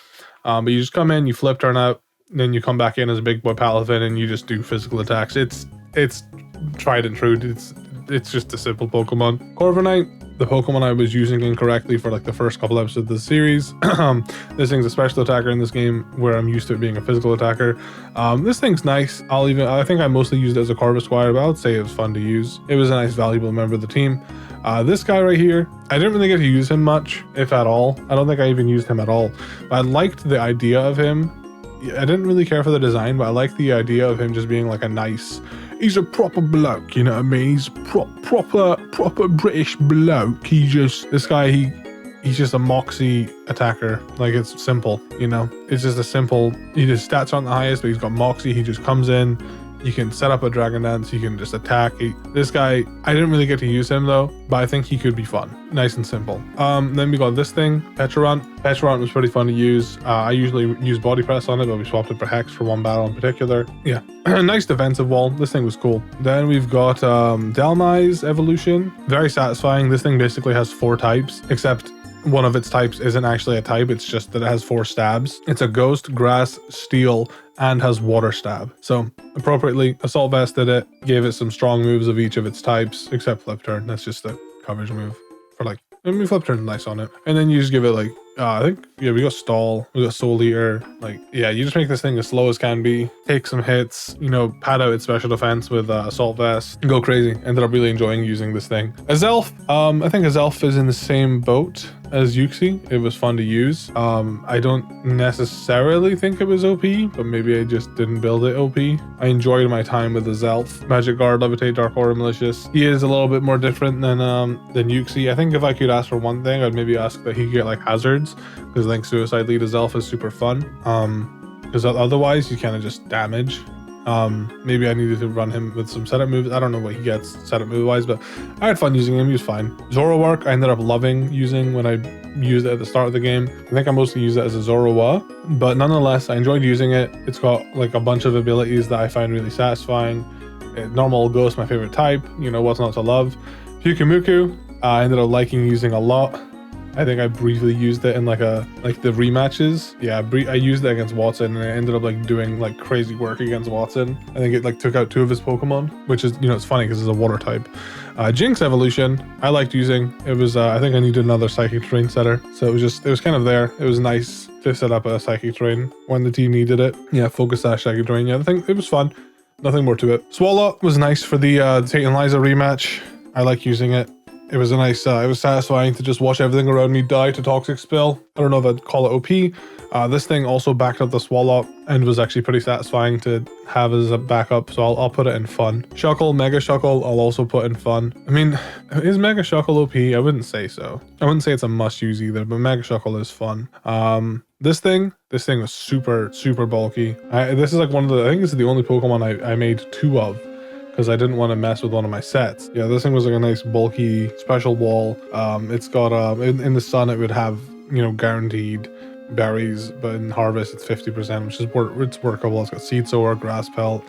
But you just come in, you flip turn out, then you come back in as a big boy Palafin and you just do physical attacks. It's tried and true. It's just a simple Pokemon. Corviknight, the Pokemon I was using incorrectly for like the first couple episodes of the series. This thing's a special attacker in this game where I'm used to it being a physical attacker. This thing's nice. I think I mostly used it as a Corvisquire, but I would say it was fun to use. It was a nice, valuable member of the team. This guy right here, I didn't really get to use him much, if at all. I don't think I even used him at all. But I liked the idea of him. I didn't really care for the design, but I liked the idea of him just being like a nice, he's a proper bloke, you know what I mean? He's proper British bloke. This guy, he's just a moxie attacker. Like, it's simple, you know? It's just a simple, his stats aren't the highest, but he's got moxie. He just comes in. You can set up a Dragon Dance, you can just attack. This guy, I didn't really get to use him though, but I think he could be fun. Nice and simple. Then we got this thing, Petrarant. Petrarant was pretty fun to use. I usually use Body Press on it, but we swapped it for Hex for one battle in particular. Yeah, nice defensive wall. This thing was cool. Then we've got Dhelmise Evolution. Very satisfying. This thing basically has 4 types, except one of its types isn't actually a type. It's just that it has 4 stabs. It's a Ghost, Grass, Steel, and has Water Stab. So appropriately, Assault Vest did it, gave it some strong moves of each of its types, except Flip Turn. That's just a coverage move for like, I mean, Flip Turn's nice on it. And then you just give it like, I think, yeah, we got Stall, we got Soul Eater. Like, yeah, you just make this thing as slow as can be, take some hits, you know, pad out its special defense with Assault Vest, go crazy. Ended up really enjoying using this thing. Azelf, I think Azelf is in the same boat as Uxie. It was fun to use. I don't necessarily think it was OP, but maybe I just didn't build it OP. I enjoyed my time with Azelf. Magic Guard, Levitate, Dark Aura, Malicious. He is a little bit more different than Uxie. I think if I could ask for one thing, I'd maybe ask that he could get like hazards, because I think Suicide Lead Azelf is super fun. Because otherwise you kind of just damage. Maybe I needed to run him with some setup moves. I don't know what he gets setup move wise, but I had fun using him. He was fine. Zoroark I ended up loving using when I used it at the start of the game. I think I mostly used it as a Zoroark, but nonetheless I enjoyed using it. It's got like a bunch of abilities that I find really satisfying. Normal Ghost, my favorite type, you know, what's not to love. Pyukumuku I ended up liking using a lot. I think I briefly used it in like the rematches. Yeah, I used it against Watson, and it ended up like doing like crazy work against Watson. I think it like took out 2 of his Pokemon, which is, you know, it's funny because it's a water type. Jinx Evolution I liked using. It was I think I needed another Psychic Terrain setter, so it was kind of there. It was nice to set up a Psychic Terrain when the team needed it. Yeah, Focus Sash Psychic Terrain. Yeah, I think it was fun. Nothing more to it. Swallow was nice for the Tate and Liza rematch. I like using it. It was a nice, it was satisfying to just watch everything around me die to Toxic Spill. I don't know if I'd call it OP. This thing also backed up the Swallow and was actually pretty satisfying to have as a backup, so I'll put it in fun. Shuckle, Mega Shuckle, I'll also put in fun. I mean, is Mega Shuckle OP? I wouldn't say so. I wouldn't say it's a must use either, but Mega Shuckle is fun. This thing was super bulky. This is like one of the, I think this is the only Pokemon I made 2 of, because I didn't want to mess with one of my sets. Yeah, this thing was like a nice bulky special wall. It's got, in the sun it would have, you know, guaranteed berries, but in harvest it's 50%, which is it's workable. It's got Seed Sower, Grass Pelt.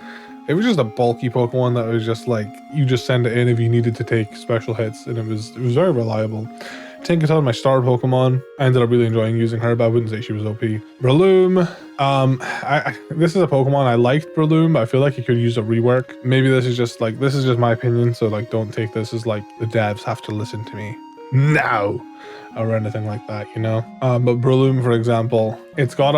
It was just a bulky Pokemon that was just like, you just send it in if you needed to take special hits, and it was very reliable. Tinkaton, my starter Pokemon. I ended up really enjoying using her, but I wouldn't say she was OP. Breloom. This is a Pokemon I liked Breloom, but I feel like it could use a rework. Maybe this is just my opinion, so like don't take this as like the devs have to listen to me now or anything like that, you know. But Breloom, for example, it's got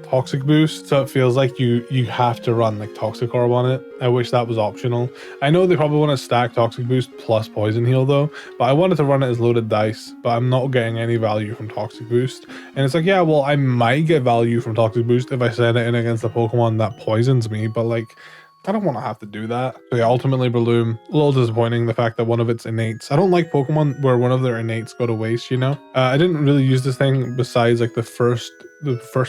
Toxic Boost, so it feels like you have to run like Toxic Orb on it. I wish that was optional. I know they probably want to stack Toxic Boost plus Poison Heal though, but I wanted to run it as loaded dice, but I'm not getting any value from Toxic Boost. And it's like, yeah, well, I might get value from Toxic Boost if I send it in against a Pokemon that poisons me, but like, I don't want to have to do that. So yeah, ultimately Breloom, a little disappointing, the fact that one of its innates, I don't like Pokemon where one of their innates go to waste, you know? I didn't really use this thing besides like the first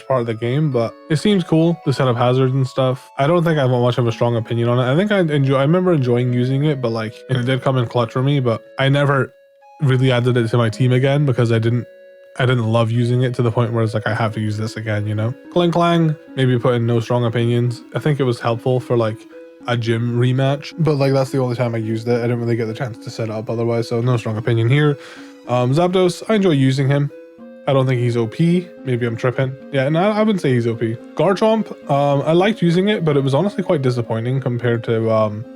part of the game, but it seems cool to set up hazards and stuff. I don't think I have much of a strong opinion on it. I think I remember enjoying using it, but like, and it did come in clutch for me, but I never really added it to my team again because I didn't love using it to the point where it's like I have to use this again, you know? Clang Clang, maybe put in no strong opinions. I think it was helpful for like a gym rematch, but like that's the only time I used it. I didn't really get the chance to set it up otherwise, so no strong opinion here. Zapdos, I enjoy using him. I don't think he's OP. Maybe I'm tripping. Yeah, and I wouldn't say he's OP. Garchomp, I liked using it, but it was honestly quite disappointing compared to,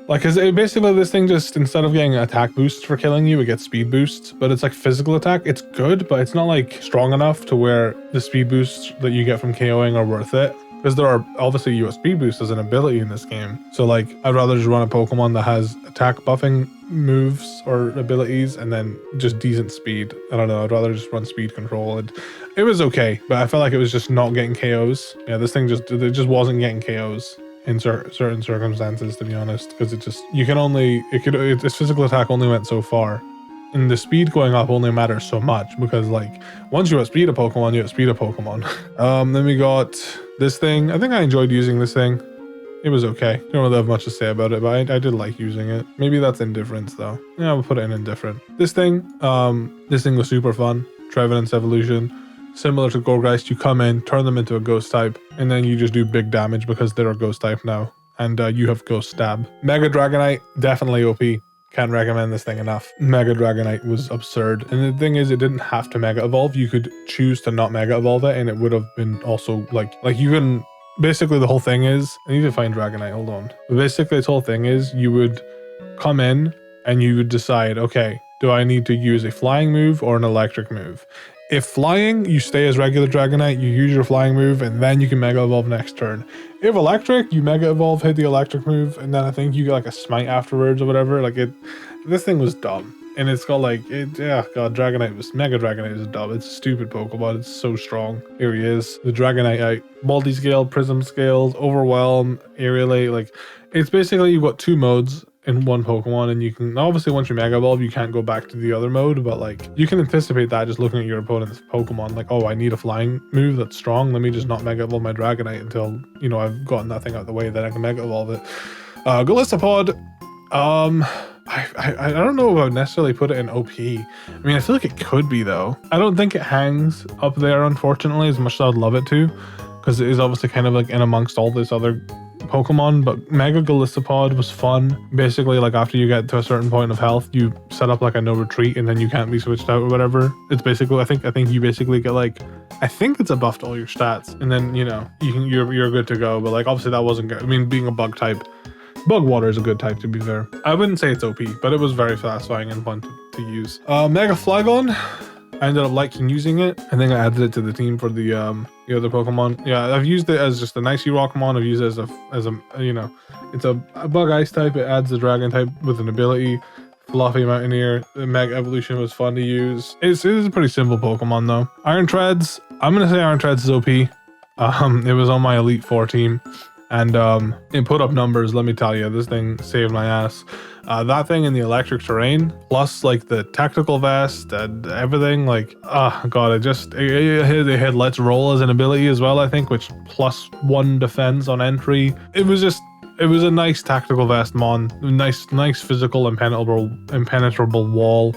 like, cause basically this thing just, instead of getting attack boosts for killing you, it gets speed boosts, but it's like physical attack. It's good, but it's not like strong enough to where the speed boosts that you get from KOing are worth it. Because there are obviously US speed boost as an ability in this game. So like, I'd rather just run a Pokemon that has attack buffing moves or abilities and then just decent speed. I don't know, I'd rather just run speed control. It was okay, but I felt like it was just not getting KOs. Yeah, this thing just wasn't getting KOs in certain circumstances, to be honest. Because its physical attack only went so far. And the speed going up only matters so much because like once you outspeed a Pokemon, you outspeed a Pokemon. Then we got this thing. I think I enjoyed using this thing. It was okay. Don't really have much to say about it, but I did like using it. Maybe that's indifference though. Yeah, we'll put it in indifferent. This thing was super fun. Trevenant's evolution. Similar to Gourgeist, you come in, turn them into a ghost type, and then you just do big damage because they're a ghost type now. And you have Ghost Stab. Mega Dragonite, definitely OP. Can't recommend this thing enough. Mega Dragonite was absurd. And the thing is, it didn't have to Mega Evolve. You could choose to not Mega Evolve it, and it would have been also like you can, basically the whole thing is, I need to find Dragonite, hold on. But basically this whole thing is, you would come in and you would decide, okay, do I need to use a flying move or an electric move? If flying, you stay as regular Dragonite, you use your flying move, and then you can Mega Evolve next turn. If electric, you Mega Evolve, hit the electric move, and then I think you get like a smite afterwards or whatever. Like this thing was dumb. And it's got like, Mega Dragonite is dumb. It's a stupid Pokemon, it's so strong. Here he is, the Dragonite, Multi-Scale, Prism Scales, Overwhelm, Aerialate, like, it's basically, you've got 2 modes in one Pokemon, and you can obviously once you Mega Evolve you can't go back to the other mode, but like you can anticipate that just looking at your opponent's Pokemon, like, oh, I need a flying move that's strong, let me just not Mega Evolve my Dragonite until, you know, I've gotten that thing out of the way, then I can Mega Evolve it. Golisopod, I don't know if I would necessarily put it in OP. I mean, I feel like it could be though. I don't think it hangs up there, unfortunately, as much as I'd love it to, because it is obviously kind of like in amongst all this other Pokemon, but Mega Golisopod was fun. Basically, like after you get to a certain point of health, you set up like a no retreat, and then you can't be switched out or whatever. It's basically, I think you basically get like, I think it's a buff to all your stats, and then you know you're good to go. But like obviously that wasn't good. I mean, being a bug type, Bug Water is a good type, to be fair. I wouldn't say it's OP, but it was very satisfying and fun to use. Mega Flygon, I ended up liking using it. I think I added it to the team for the other Pokemon. Yeah, I've used it as just a nice Rockmon. I've used it as a you know, it's a bug ice type. It adds the dragon type with an ability. Fluffy Mountaineer. The Mega Evolution was fun to use. It is a pretty simple Pokemon though. Iron Treads, I'm gonna say Iron Treads is OP. It was on my Elite 4 team, and it put up numbers. Let me tell you, this thing saved my ass. That thing in the electric terrain, plus like the tactical vest and everything, like, oh god, it had Let's Roll as an ability as well, I think, which +1 defense on entry. It was a nice tactical vest mon, nice physical impenetrable wall,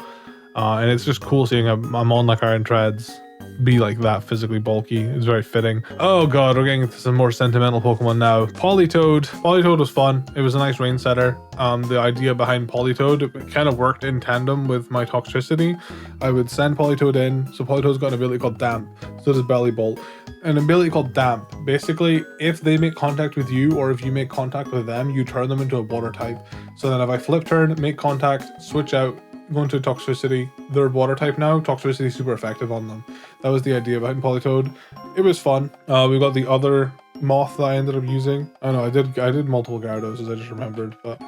and it's just cool seeing a mon like Iron Treads be like that physically bulky. It's very fitting. Oh god, we're getting into some more sentimental Pokemon now. Politoed. Politoed was fun. It was a nice rain setter. The idea behind Politoed, it kind of worked in tandem with my Toxtricity. I would send Politoed in, so Politoed's got an ability called Damp. So does Belly Bolt. An ability called Damp. Basically, if they make contact with you, or if you make contact with them, you turn them into a water type. So then if I flip turn, make contact, switch out, go into Toxtricity, they're water type now. Toxtricity is super effective on them. That was the idea behind Politoed. It was fun. We got the other moth that I ended up using. I know I did multiple Gyarados, as I just remembered, but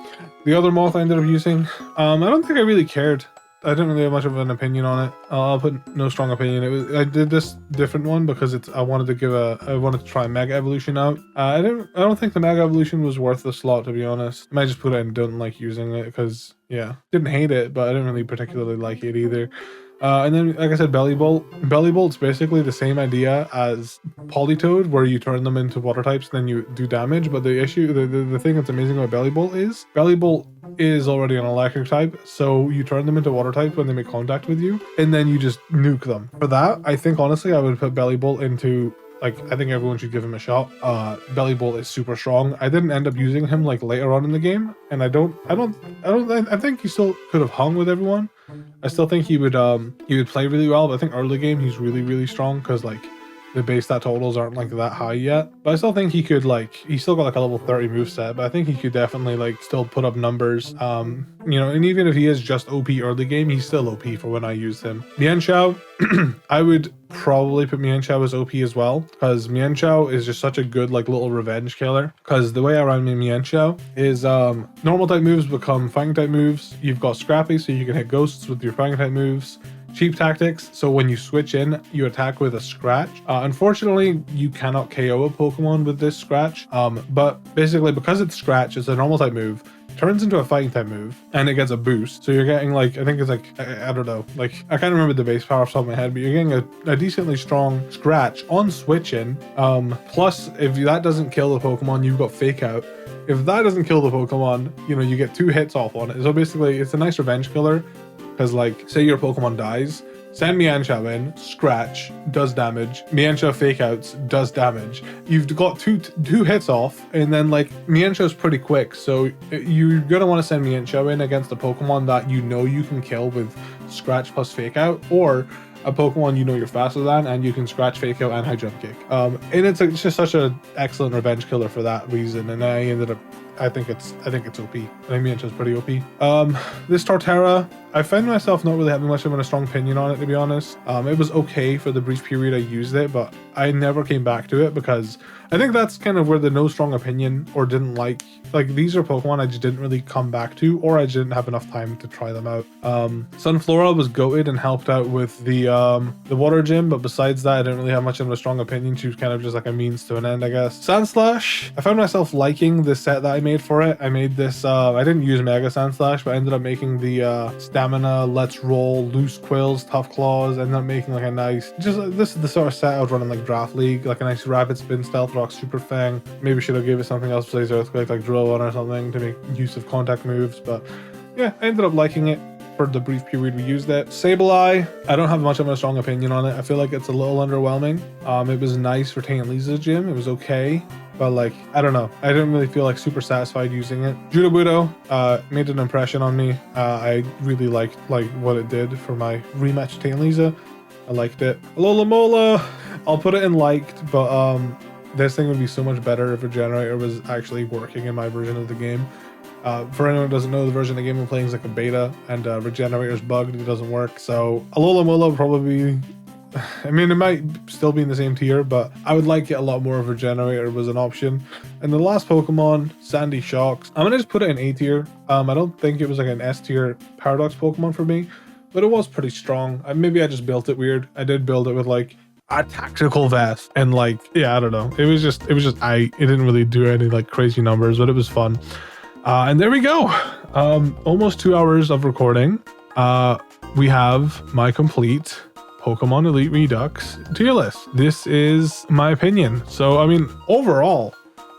the other moth I ended up using, I don't think I really cared. I didn't really have much of an opinion on it. I'll put no strong opinion. I did this different one because I wanted to try Mega Evolution out. I don't think the Mega Evolution was worth the slot, to be honest. I might just put it and don't like using it because, yeah, didn't hate it, but I didn't really particularly like it either. And then, like I said, Belly Bolt. Belly Bolt's basically the same idea as Politoed, where you turn them into water types, then you do damage. But the thing that's amazing about Belly Bolt is already an electric type, so you turn them into water types when they make contact with you, and then you just nuke them. For that, I think honestly, I would put Belly Bolt into, like, I think everyone should give him a shot. Belly Bolt is super strong. I didn't end up using him like later on in the game, and I think he still could have hung with everyone. I still think he would play really well, but I think early game he's really strong because like the base stat totals aren't like that high yet. But I still think he could, like, he's still got like a level 30 moveset, but I think he could definitely like still put up numbers. You know, and even if he is just OP early game, he's still OP for when I use him. Mienshao, I would probably put Mienshao as OP as well, because Mienshao is just such a good like little revenge killer. Because the way I run Mienshao is normal type moves become fighting type moves. You've got Scrappy, so you can hit ghosts with your fighting type moves. Cheap tactics, so when you switch in, you attack with a scratch. Unfortunately, you cannot KO a Pokemon with this scratch, but basically because it's scratch, it's a normal type move, turns into a fighting type move, and it gets a boost. So you're getting like, I think it's like, I don't know, like, I can't remember the base power off the top of my head, but you're getting a decently strong scratch on switch in. Plus, if that doesn't kill the Pokemon, you've got Fake Out. If that doesn't kill the Pokemon, you know, you get 2 hits off on it. So basically, it's a nice revenge killer. Because, like, say your Pokemon dies, send Mienshao in, scratch, does damage. Mienshao Fake Outs, does damage. You've got two hits off, and then, like, Mienshao's pretty quick, so you're going to want to send Mienshao in against a Pokemon that you know you can kill with scratch plus Fake Out, or a Pokemon you know you're faster than, and you can scratch, Fake Out, and high jump kick. And it's just such an excellent revenge killer for that reason, and I think it's OP. I think Mienshao's pretty OP. This Torterra, I find myself not really having much of a strong opinion on it, to be honest. It was okay for the brief period I used it, but I never came back to it because I think that's kind of where the no strong opinion or didn't like these are Pokemon I just didn't really come back to, or I just didn't have enough time to try them out. Sunflora was goated and helped out with the water gym, but besides that, I didn't really have much of a strong opinion. She was kind of just like a means to an end, I guess. Sandslash, I found myself liking the set that I made for it. I made this, I didn't use Mega Sandslash, but I ended up making the Stamina, Let's Roll, Loose Quills, Tough Claws, ended up making like a nice, this is the sort of set I would run in like Draft League, like a nice Rapid Spin, Stealth Rock, Super Fang. Maybe should have given it something else besides Earthquake, like Drill One or something to make use of contact moves, but yeah, I ended up liking it for the brief period we used it. Sableye, I don't have much of a strong opinion on it. I feel like it's a little underwhelming. It was nice for Lisa's gym. It was okay, but like, I don't know. I didn't really feel like super satisfied using it. Judobudo made an impression on me. I really liked what it did for my rematch Lisa. I liked it. Alola Mola, I'll put it in liked, but this thing would be so much better if a generator was actually working in my version of the game. For anyone who doesn't know, the version of the game I'm playing is like a beta, and Regenerator's bugged, it doesn't work. So Alola Mola would probably be I mean, it might still be in the same tier, but I would like it a lot more if Regenerator was an option. And the last Pokemon, Sandy Shocks. I'm gonna just put it in A tier. I don't think it was like an S tier Paradox Pokemon for me, but it was pretty strong. Maybe I just built it weird. I did build it with like a tactical vest and like, yeah, I don't know. It didn't really do any like crazy numbers, but it was fun. And there we go. Almost 2 hours of recording. We have my complete Pokemon Elite Redux tier list. This is my opinion. So, I mean, overall,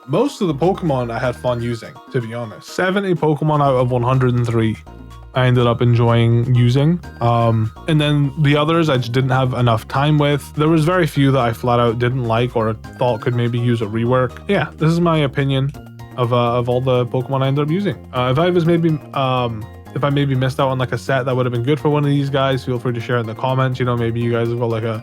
most of the Pokemon I had fun using, to be honest. 70 Pokemon out of 103 I ended up enjoying using. And then the others I just didn't have enough time with. There was very few that I flat out didn't like or thought could maybe use a rework. Yeah, this is my opinion of all the Pokemon I ended up using. If I maybe missed out on like a set that would have been good for one of these guys, feel free to share it in the comments. You know, maybe you guys have got like a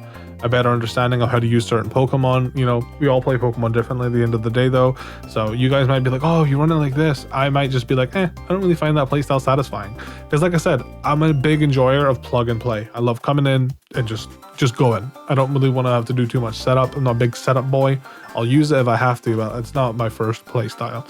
better understanding of how to use certain Pokemon. You know, we all play Pokemon differently at the end of the day though. So you guys might be like, oh, you run it like this. I might just be like, I don't really find that playstyle satisfying. Because like I said, I'm a big enjoyer of plug and play. I love coming in and just going. I don't really want to have to do too much setup. I'm not a big setup boy. I'll use it if I have to, but it's not my first play style.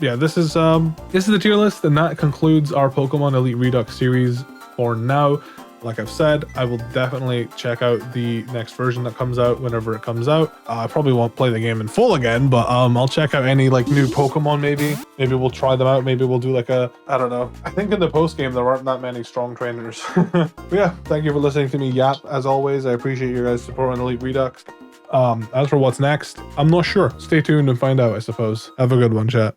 Yeah, this is the tier list, and that concludes our Pokemon Elite Redux series for now. Like I've said, I will definitely check out the next version that comes out whenever it comes out. I probably won't play the game in full again, but I'll check out any like new Pokemon maybe. Maybe we'll try them out. Maybe we'll do like I don't know. I think in the post game there aren't that many strong trainers. But yeah, thank you for listening to me yap as always. I appreciate your guys' support on Elite Redux. As for what's next, I'm not sure. Stay tuned and find out, I suppose. Have a good one, chat.